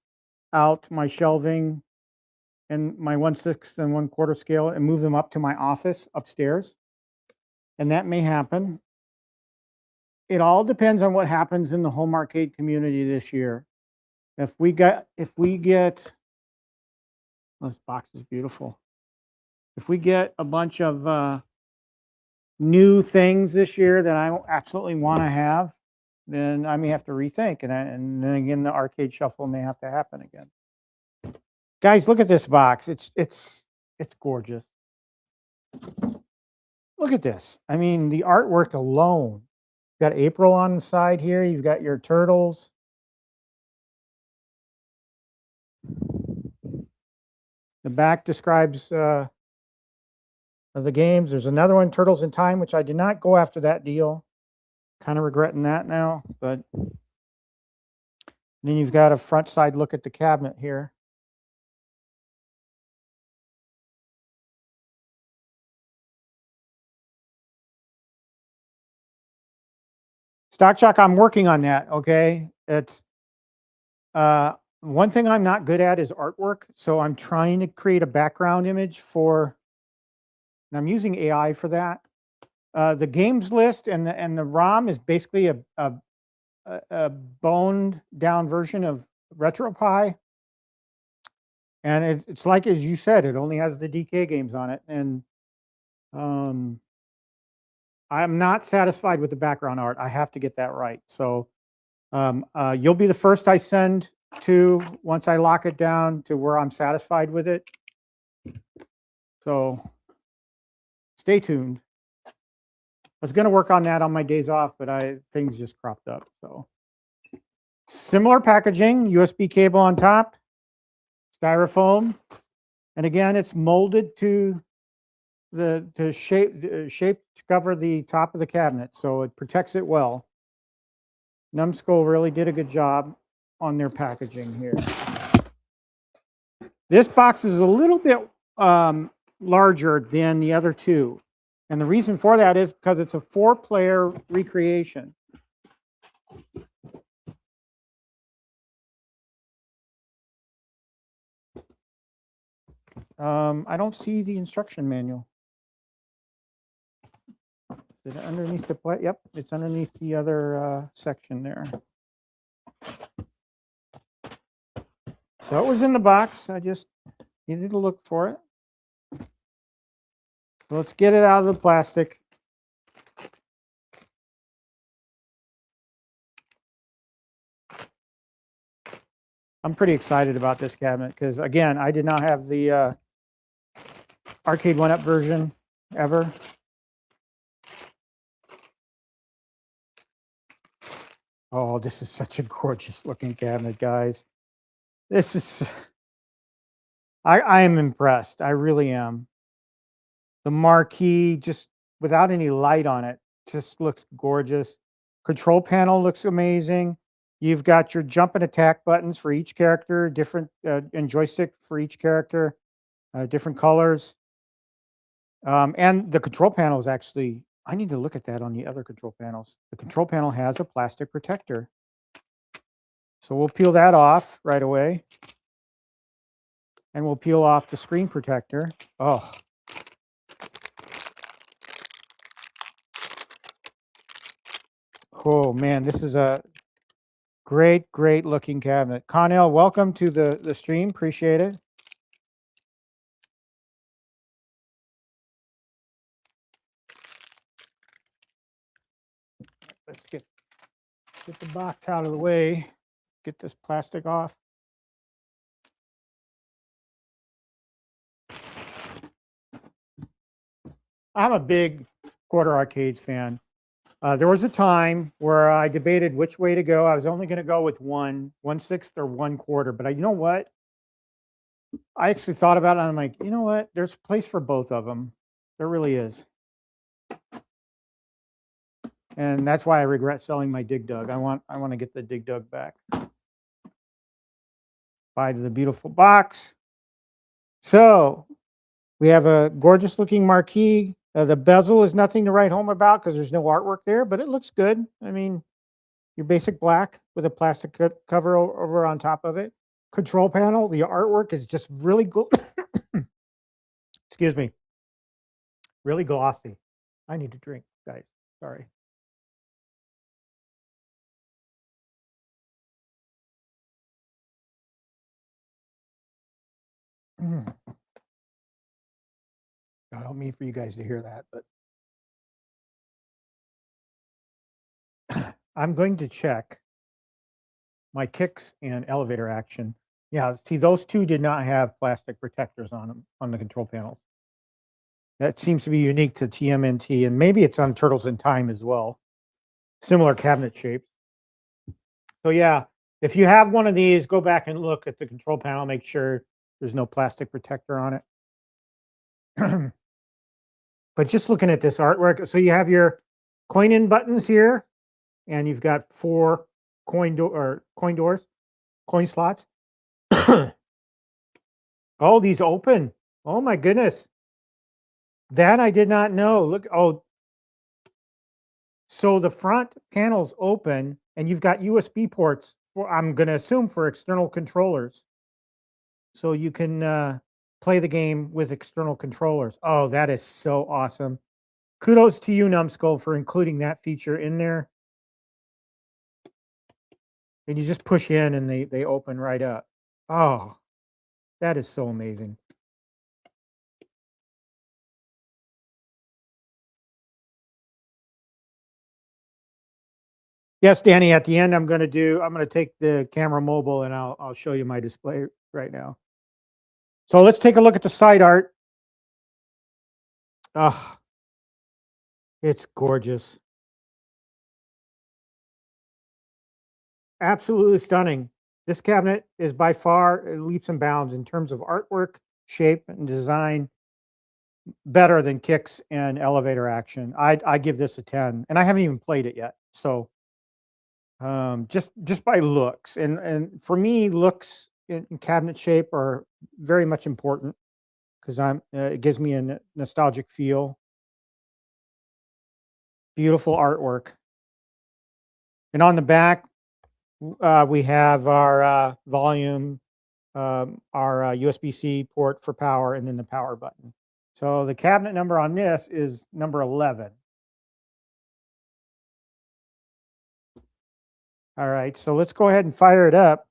out my shelving and my 1/6 and 1/4 scale and move them up to my office upstairs, and that may happen. It all depends on what happens in the home arcade community this year. If we get, oh, this box is beautiful. If we get a bunch of new things this year that I absolutely want to have, then I may have to rethink, and then again, the arcade shuffle may have to happen again. Guys, look at this box. It's gorgeous. Look at this. I mean, the artwork alone. You've got April on the side here. You've got your turtles. The back describes the games. There's another one, Turtles in Time, which I did not go after that deal. Kind of regretting that now, but then you've got a front side look at the cabinet here. Stock Shock, I'm working on that, okay? It's one thing I'm not good at is artwork, so I'm trying to create a background image for, and I'm using AI for that. The games list and the ROM is basically a boned down version of RetroPie, and it's like, as you said, it only has the DK games on it, and I'm not satisfied with the background art. I have to get that right. So you'll be the first I send to once I lock it down to where I'm satisfied with it. So stay tuned. I was going to work on that on my days off, but things just cropped up. So similar packaging, USB cable on top, styrofoam, and again, it's molded to the shape to cover the top of the cabinet, so it protects it well. Numskull really did a good job on their packaging here. This box is a little bit larger than the other two, and the reason for that is because it's a 4-player recreation. I don't see the instruction manual. Is it underneath the plate? Yep, it's underneath the other section there. So it was in the box. I just needed to look for it. Let's get it out of the plastic. I'm pretty excited about this cabinet because, again, I did not have the arcade 1-up version ever. Oh, this is such a gorgeous looking cabinet, guys. This is, I am impressed. I really am. The marquee, just without any light on it, just looks gorgeous. Control panel looks amazing. You've got your jump and attack buttons for each character, different, and joystick for each character, different colors. And the control panel is actually, I need to look at that on the other control panels. The control panel has a plastic protector. So we'll peel that off right away. And we'll peel off the screen protector. Oh. Oh, man, this is a great looking cabinet. Connell, welcome to the stream. Appreciate it. Let's get the box out of the way. Get this plastic off. I'm a big Quarter Arcades fan. There was a time where I debated which way to go. I was only going to go with 1/6 or 1/4, but you know what? I actually thought about it, and I'm like, you know what? There's a place for both of them. There really is. And that's why I regret selling my Dig Dug. I want to get the Dig Dug back. Bye to the beautiful box. So we have a gorgeous looking marquee. The bezel is nothing to write home about because there's no artwork there, but it looks good. I mean, your basic black with a plastic cover over on top of it. Control panel, the artwork is just really excuse me, really glossy. I need to drink, guys. Sorry. I don't mean for you guys to hear that, but I'm going to check my kicks and elevator action. Yeah, see, those two did not have plastic protectors on them on the control panels. That seems to be unique to TMNT, and maybe it's on Turtles in Time as well. Similar cabinet shapes. So yeah, if you have one of these, go back and look at the control panel, make sure there's no plastic protector on it. But just looking at this artwork, so you have your coin in buttons here, and you've got 4 coin slots. Oh, these open. Oh my goodness. That I did not know. Look, oh. So the front panel's open, and you've got USB ports for, I'm going to assume, for external controllers. So you can play the game with external controllers. Oh, that is so awesome. Kudos to you, Numskull, for including that feature in there. And you just push in and they open right up. Oh, that is so amazing. Yes, Danny, at the end I'm going to take the camera mobile and I'll show you my display right now. So let's take a look at the side art. Oh, it's gorgeous. Absolutely stunning. This cabinet is by far leaps and bounds in terms of artwork, shape, and design, better than Kicks and Elevator Action. I give this a 10, and I haven't even played it yet. So just by looks, and for me, looks in cabinet shape are very much important because it gives me a nostalgic feel. Beautiful artwork, and on the back we have our volume, our USB-C port for power, and then the power button. So the cabinet number on this is number 11. All right, so let's go ahead and fire it up.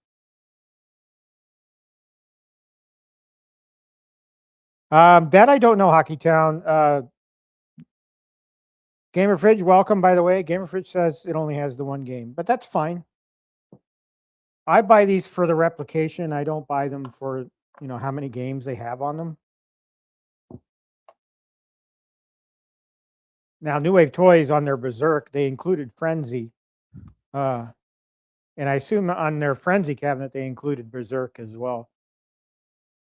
That I don't know, Hockey Town. Gamer Fridge, welcome, by the way. Gamer Fridge says it only has the one game, but that's fine. I buy these for the replication. I don't buy them for, how many games they have on them. Now, New Wave Toys, on their Berserk, they included Frenzy. And I assume on their Frenzy cabinet, they included Berserk as well.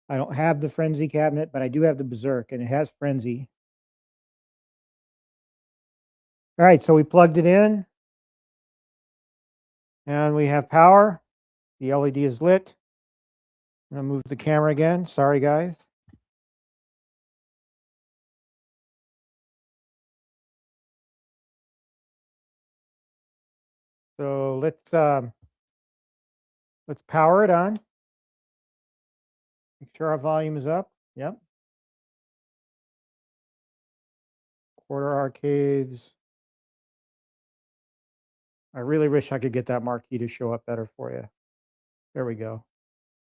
I don't have the Frenzy cabinet, but I do have the Berserk, and it has Frenzy. All right, so we plugged it in, and we have power. The LED is lit. I'm going to move the camera again. Sorry, guys. So let's power it on. Make sure our volume is up. Yep. Quarter Arcades. I really wish I could get that marquee to show up better for you. There we go.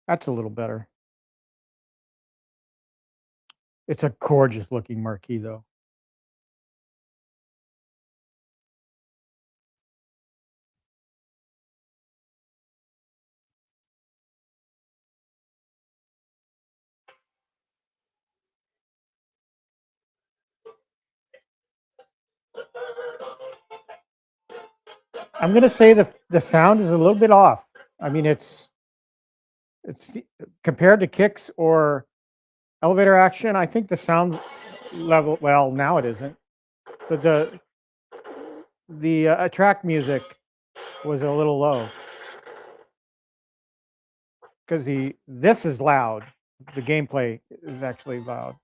That's a little better. It's a gorgeous looking marquee, though. I'm going to say the sound is a little bit off. I mean, it's compared to Kicks or Elevator Action. I think the sound level, well, now it isn't, but the attract music was a little low because this is loud. The gameplay is actually loud.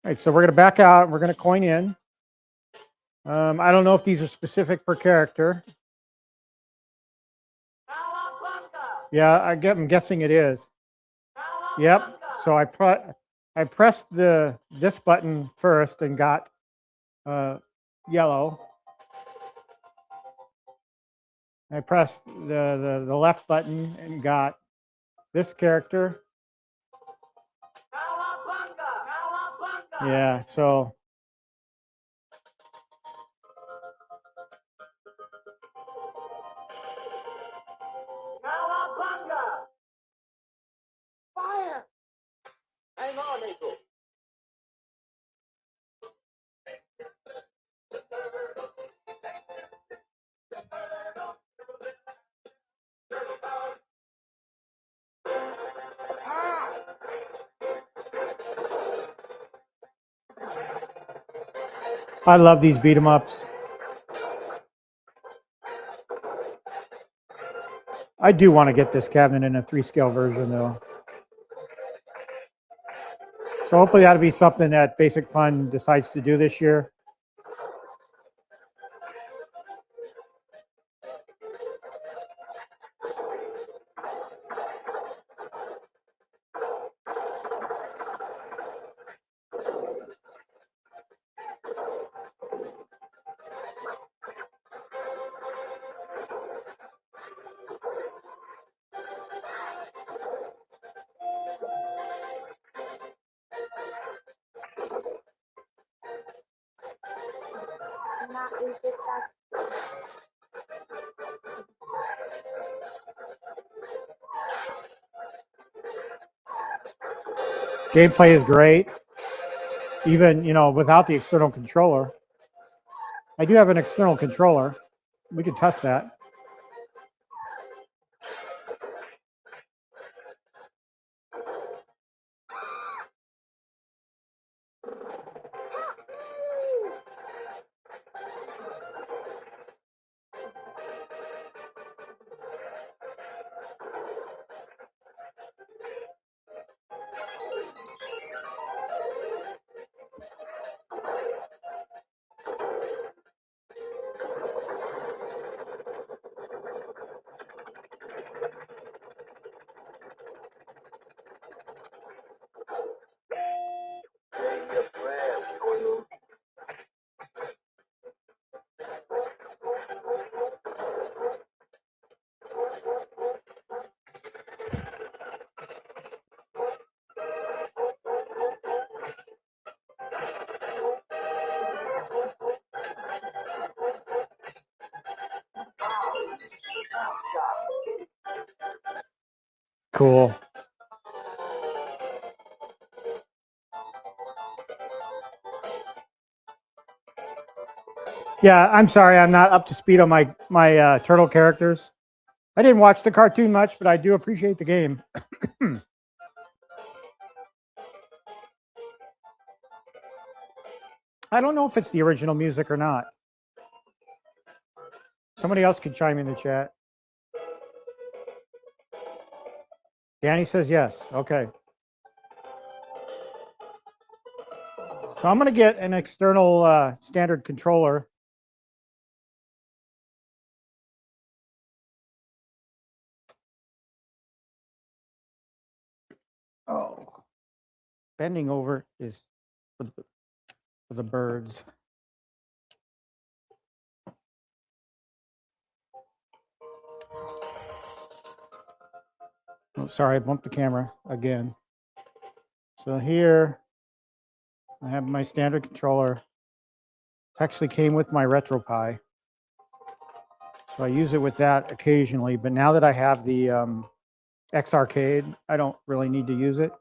All right, so we're going to back out. We're going to coin in. I don't know if these are specific per character. Yeah, I'm guessing it is. Yep. So I pressed this button first and got yellow. I pressed the left button and got this character. Yeah, so fire! I'm on it. I love these beat 'em ups. I do want to get this cabinet in a 3-scale version, though. So hopefully that'll be something that Basic Fun decides to do this year. Gameplay is great, even without the external controller. I do have an external controller. We could test that. Cool. Yeah, I'm sorry, I'm not up to speed on my turtle characters. I didn't watch the cartoon much, but I do appreciate the game. I don't know if it's the original music or not. Somebody else could chime in the chat. Danny says yes. Okay. So I'm going to get an external standard controller. Oh, bending over is for the birds. Oh, sorry, I bumped the camera again. So here I have my standard controller. It actually came with my RetroPie. So I use it with that occasionally, but now that I have the X Arcade, I don't really need to use it.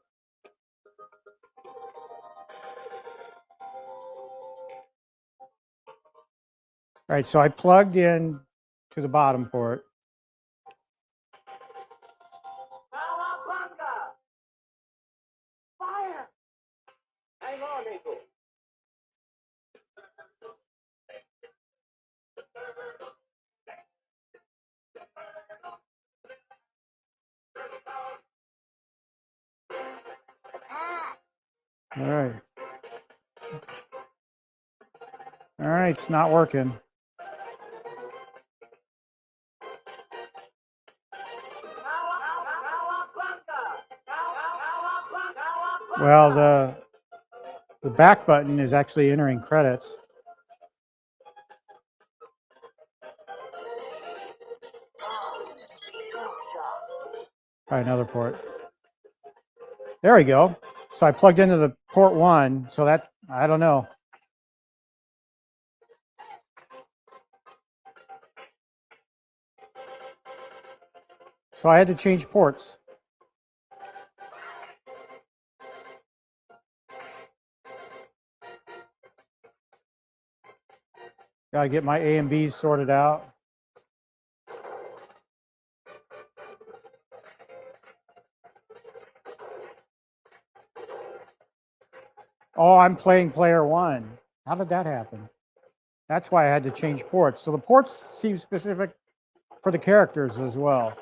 All right, so I plugged in to the bottom port. Fire! Hang on, Eagle. All right. All right, it's not working. Well, the back button is actually entering credits. Try another port. There we go. So I plugged into the port 1, so that, I don't know. So I had to change ports. Got to get my A and B's sorted out. Oh, I'm playing player 1. How did that happen? That's why I had to change ports. So the ports seem specific for the characters as well.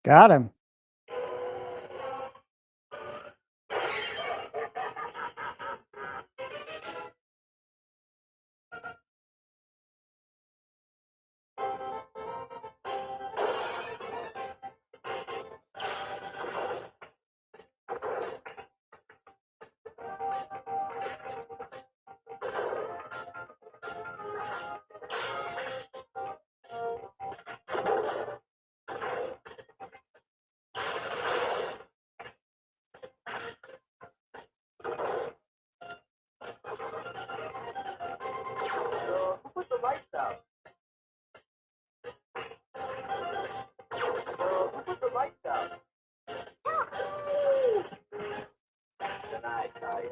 Got him. Who put the lights out? Who put the lights out? Tonight, night.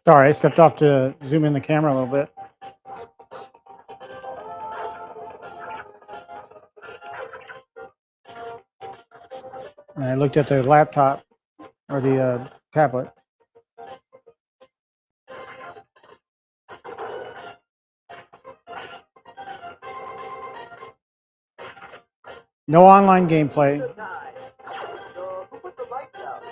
Sorry, I stepped off to zoom in the camera a little bit. And I looked at the laptop or the tablet. No online gameplay. Who put the lights out?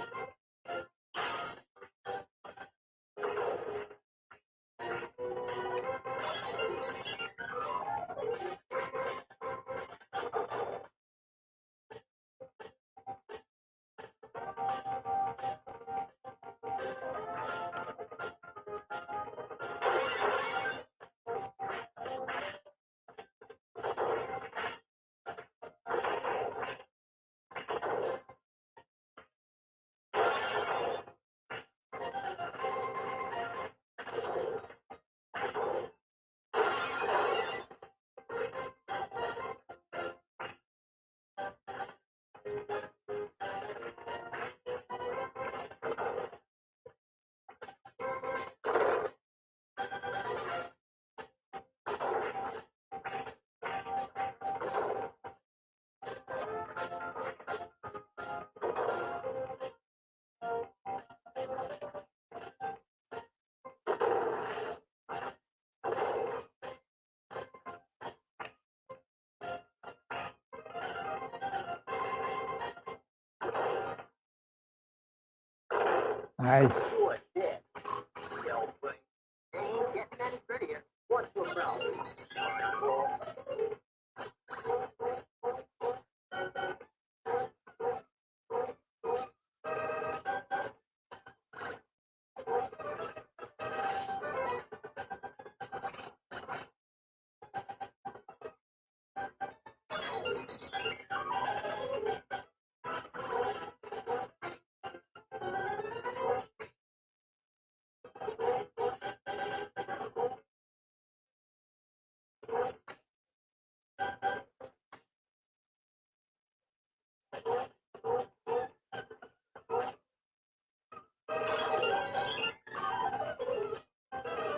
Nice. What did? Yell, but ain't getting any prettier. What's your problem?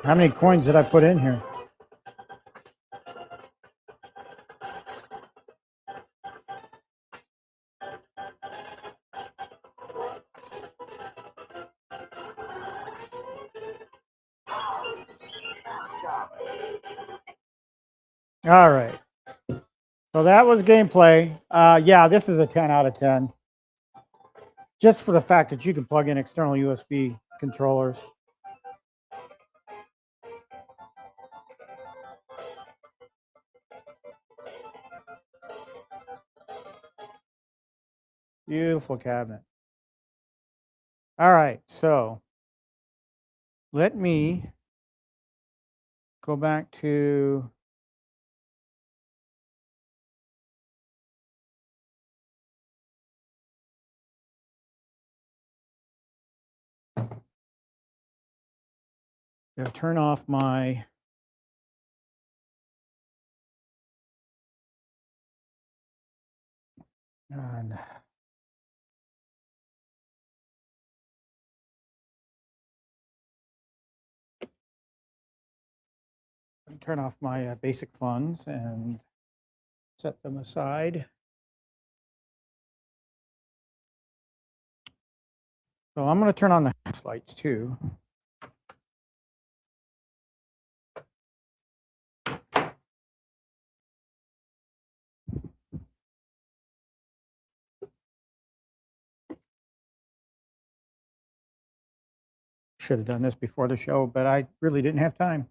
How many coins did I put in here? All right. So that was gameplay. Yeah, this is a 10 out of 10. Just for the fact that you can plug in external USB controllers. Beautiful cabinet. All right, so let me go back to Gonna turn off my and turn off my basic funds and set them aside. So I'm going to turn on the house lights too. Should have done this before the show, but I really didn't have time.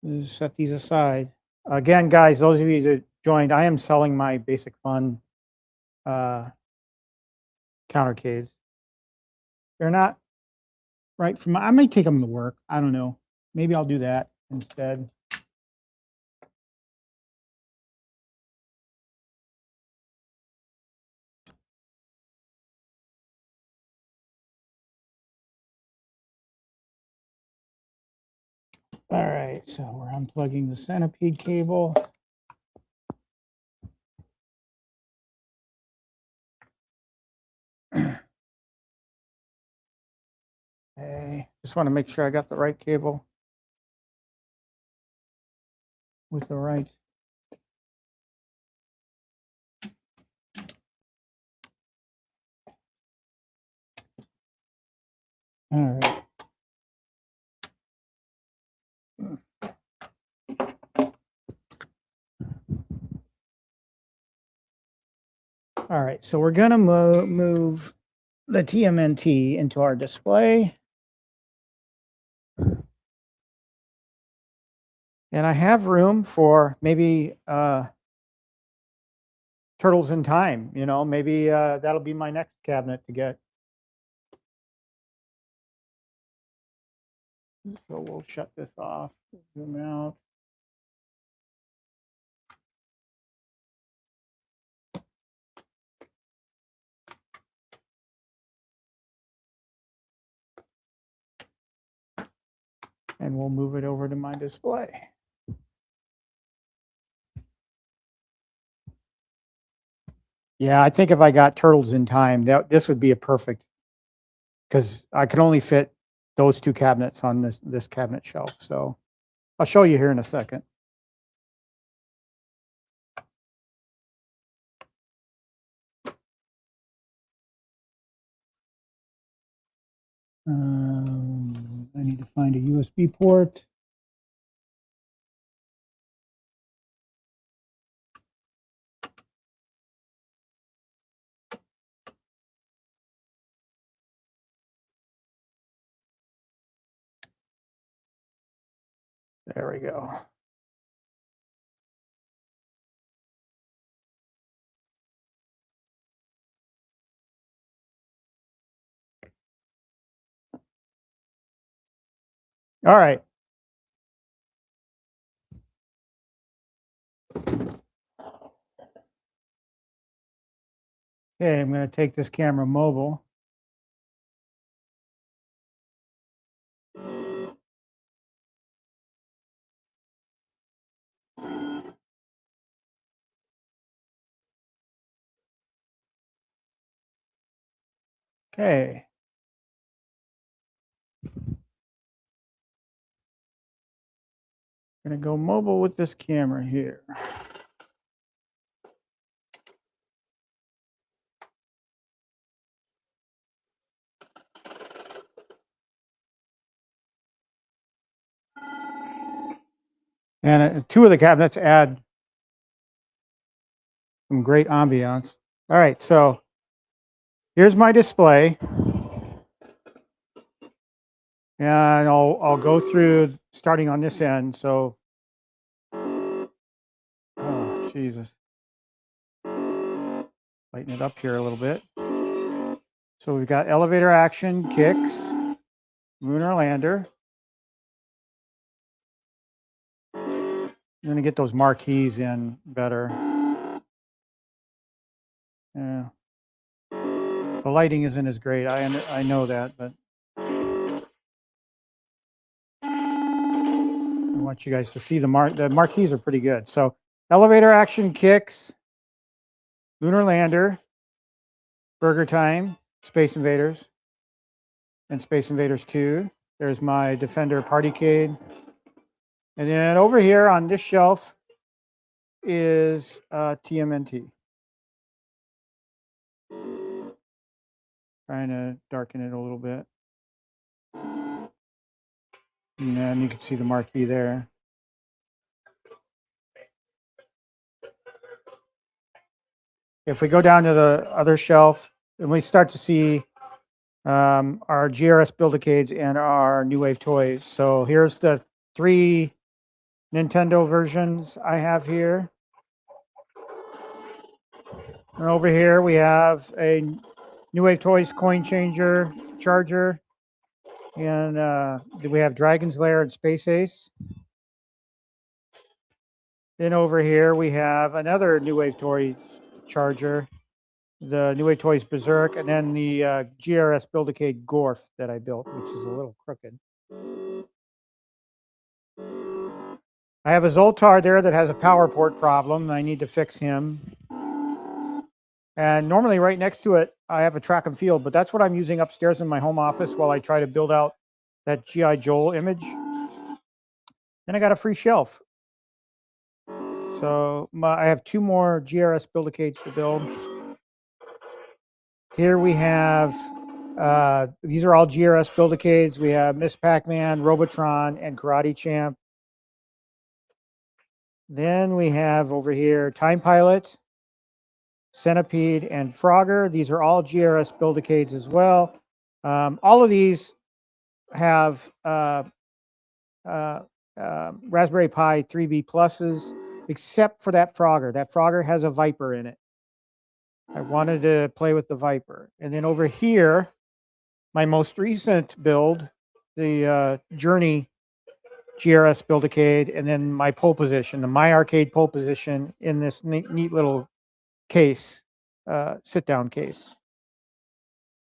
Just set these aside. Again, guys, those of you that joined, I am selling my basic fund countercaves. They're not right from. I might take them to work. I don't know. Maybe I'll do that instead. All right, so we're unplugging the centipede cable. Okay, just want to make sure I got the right cable with the right. All right. All right, so we're gonna move the TMNT into our display. And I have room for maybe Turtles in Time, you know, maybe that'll be my next cabinet to get. So we'll shut this off, zoom out. And we'll move it over to my display. Yeah, I think if I got Turtles in Time, this would be a perfect, because I can only fit those two cabinets on this cabinet shelf. So I'll show you here in a second. I need to find a USB port. There we go. All right. Okay, I'm going to take this camera mobile. Okay. Going to go mobile with this camera here. And two of the cabinets add some great ambiance. All right, so here's my display. And I'll go through starting on this end. So, oh, Jesus. Lighten it up here a little bit. So we've got elevator action, kicks, lunar lander. I'm going to get those marquees in better. Yeah. The lighting isn't as great. I know that, but want you guys to see the marquees are pretty good. So elevator action kicks, lunar lander, Burger Time, Space Invaders, and Space Invaders 2. There's my Defender Partycade. And then over here on this shelf is TMNT. Trying to darken it a little bit. And then you can see the marquee there. If we go down to the other shelf, and we start to see our GRS Build-A-Cades and our New Wave toys. So here's the 3 Nintendo versions I have here. And over here we have a New Wave Toys coin changer charger. And we have Dragon's Lair and Space Ace. Then over here we have another New Wave Toys charger, the New Wave Toys Berserk, and then the GRS Build-A-Cade Gorf that I built, which is a little crooked. I have a Zoltar there that has a power port problem. I need to fix him. And normally right next to it, I have a track and field, but that's what I'm using upstairs in my home office while I try to build out that G.I. Joel image. Then I got a free shelf. So I have 2 more GRS Build-A-Cades to build. Here we have, these are all GRS Build-A-Cades. We have Miss Pac-Man, Robotron, and Karate Champ. Then we have over here Time Pilot, Centipede, and Frogger. These are all GRS Build-A-Cades as well. All of these have Raspberry Pi 3B pluses, except for that Frogger. That Frogger has a Viper in it. I wanted to play with the Viper. And then over here, my most recent build, the Journey GRS Build-A-Cade, and then my pole position, the My Arcade pole position in this neat little case, sit-down case.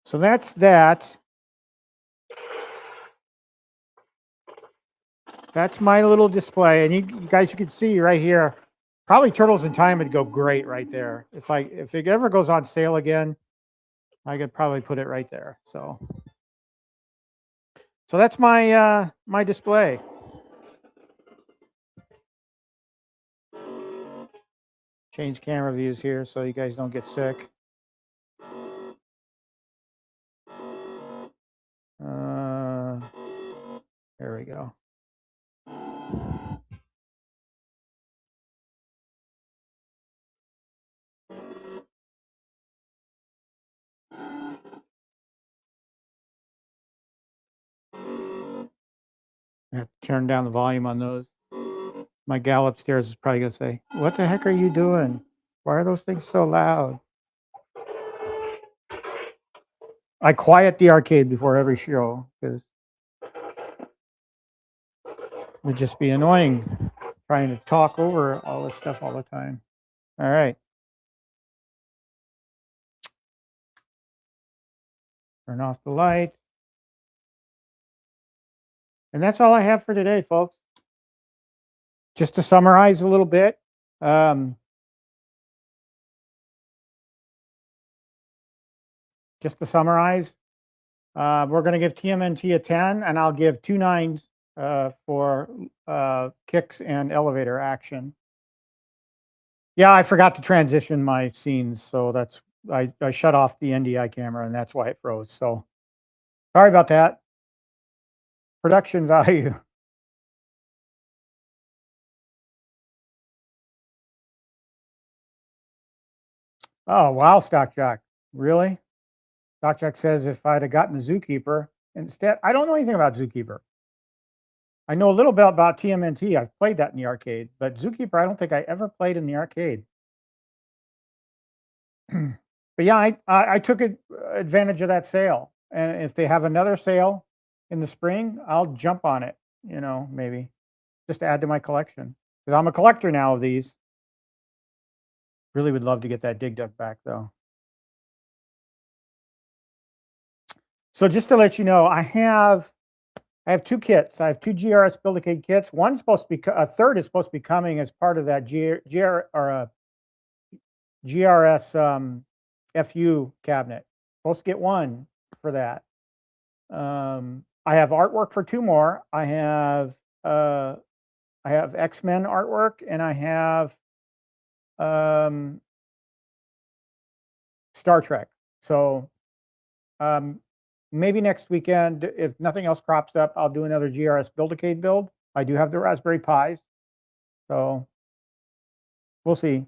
So that's that. That's my little display, and you guys, you can see right here, probably Turtles in Time would go great right there. If it ever goes on sale again, I could probably put it right there. So that's my my display. Change camera views here so you guys don't get sick. There we go. I have to turn down the volume on those. My gal upstairs is probably going to say, "What the heck are you doing? Why are those things so loud?" I quiet the arcade before every show because it would just be annoying trying to talk over all this stuff all the time. All right. Turn off the light. And that's all I have for today, folks. Just to summarize a little bit. Just to summarize, we're going to give TMNT a 10, and I'll give 2 9s for kicks and elevator action. Yeah, I forgot to transition my scenes, so that's I shut off the NDI camera, and that's why it froze. So sorry about that. Production value. Oh, wow, Stockjack. Really? Stockjack says if I'd have gotten the Zookeeper instead, I don't know anything about Zookeeper. I know a little bit about TMNT. I've played that in the arcade, but Zookeeper, I don't think I ever played in the arcade. But yeah, I took advantage of that sale. And if they have another sale in the spring, I'll jump on it, you know, maybe just to add to my collection. Because I'm a collector now of these. Really would love to get that Dig Dug back, though. So just to let you know, I have I have 2 kits. I have 2 GRS Build-A-Cade kits. One's supposed to be, a third is supposed to be coming as part of that GRS FU cabinet. Supposed to get 1 for that. I have artwork for 2 more. I have X-Men artwork, and I have Star Trek. So maybe next weekend, if nothing else crops up, I'll do another GRS Build-A-Cade build. I do have the Raspberry Pis, so we'll see.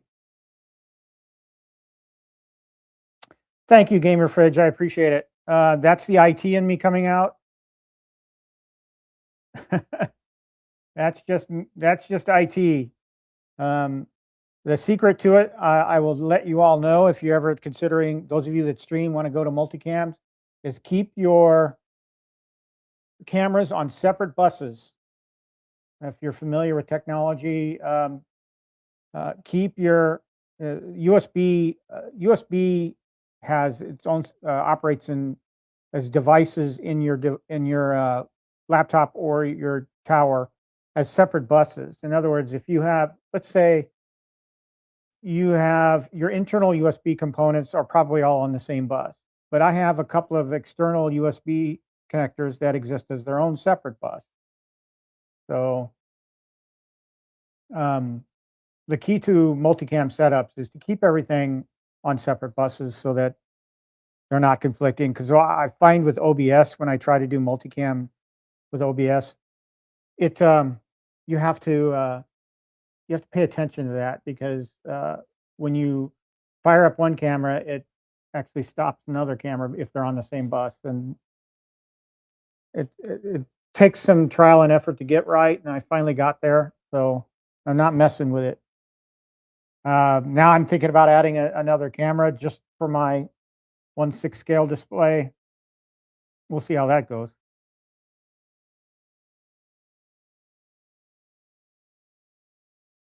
Thank you, Gamer Fridge. I appreciate it. That's the IT in me coming out. That's just IT. The secret to it, I will let you all know if you're ever considering, those of you that stream want to go to multicams, is keep your cameras on separate buses. If you're familiar with technology, keep your USB has its own operates as devices in your laptop or your tower as separate buses. In other words, if you have, let's say, you have your internal USB components are probably all on the same bus, but I have a couple of external USB connectors that exist as their own separate bus. So the key to multicam setups is to keep everything on separate buses so that they're not conflicting. Because I find with OBS, when I try to do multicam with OBS, you have to pay attention to that, because when you fire up one camera, it actually stops another camera if they're on the same bus, and it takes some trial and effort to get right, and I finally got there, so I'm not messing with it. Now I'm thinking about adding another camera just for my 1/6 scale display. We'll see how that goes.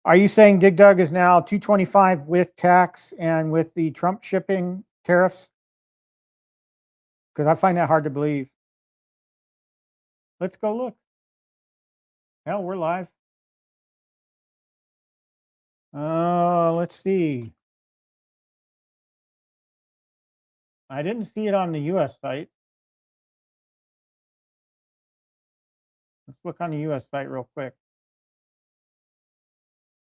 Are you saying Dig Dug is now $225 with tax and with the Trump shipping tariffs? Because I find that hard to believe. Let's go look. Hell, we're live. Let's see. I didn't see it on the US site. Let's look on the US site real quick.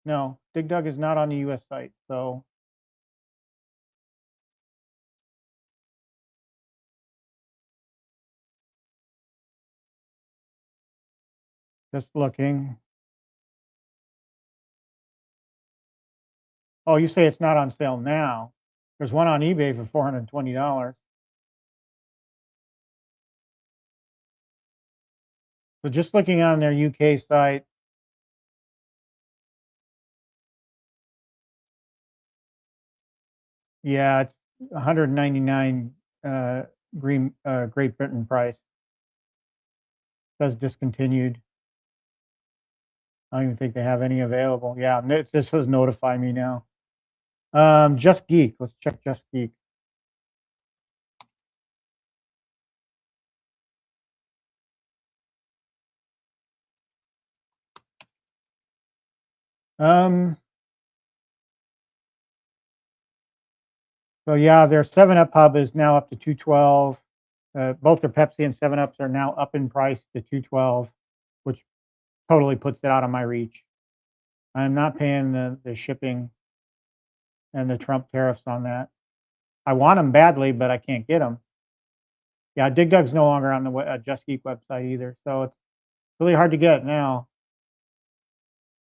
No, Dig Dug is not on the US site, so just looking. Oh, you say it's not on sale now. There's one on eBay for $420. So just looking on their UK site, yeah, it's $199 Great Britain price. It says discontinued. I don't even think they have any available. Yeah, it just says notify me now. Just Geek. Let's check Just Geek. So yeah, their 7-Up hub is now up to $212. Both their Pepsi and 7-Ups are now up in price to $212, which totally puts it out of my reach. I'm not paying the shipping and the Trump tariffs on that. I want them badly, but I can't get them. Yeah, Dig Dug's no longer on the Just Geek website either, so it's really hard to get now.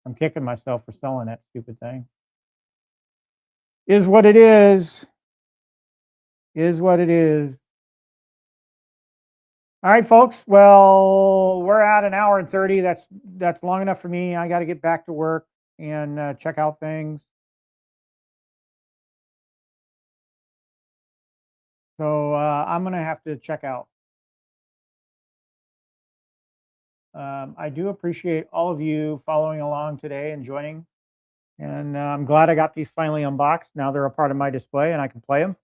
I'm kicking myself for selling that stupid thing. Is what it is. Is what it is. All right, folks. Well, we're at 1 hour and 30. That's long enough for me. I got to get back to work and check out things. So I'm going to have to check out. I do appreciate all of you following along today and joining. And I'm glad I got these finally unboxed. Now they're a part of my display and I can play them.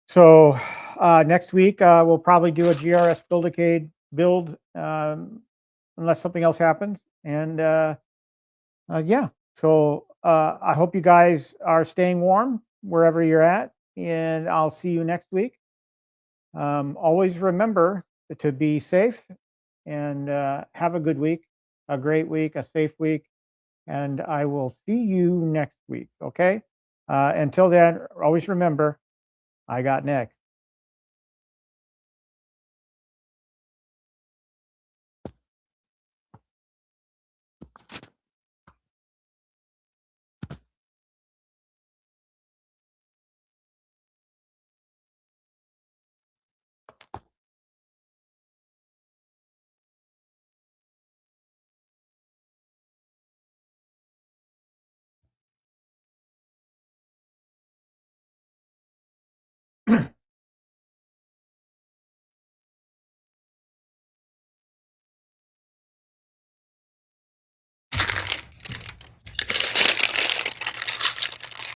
So next week, we'll probably do a GRS Build-A-Cade build unless something else happens. And yeah, so I hope you guys are staying warm wherever you're at, and I'll see you next week. Always remember to be safe and have a good week, a great week, a safe week, and I will see you next week. Okay. Until then, always remember, I got next.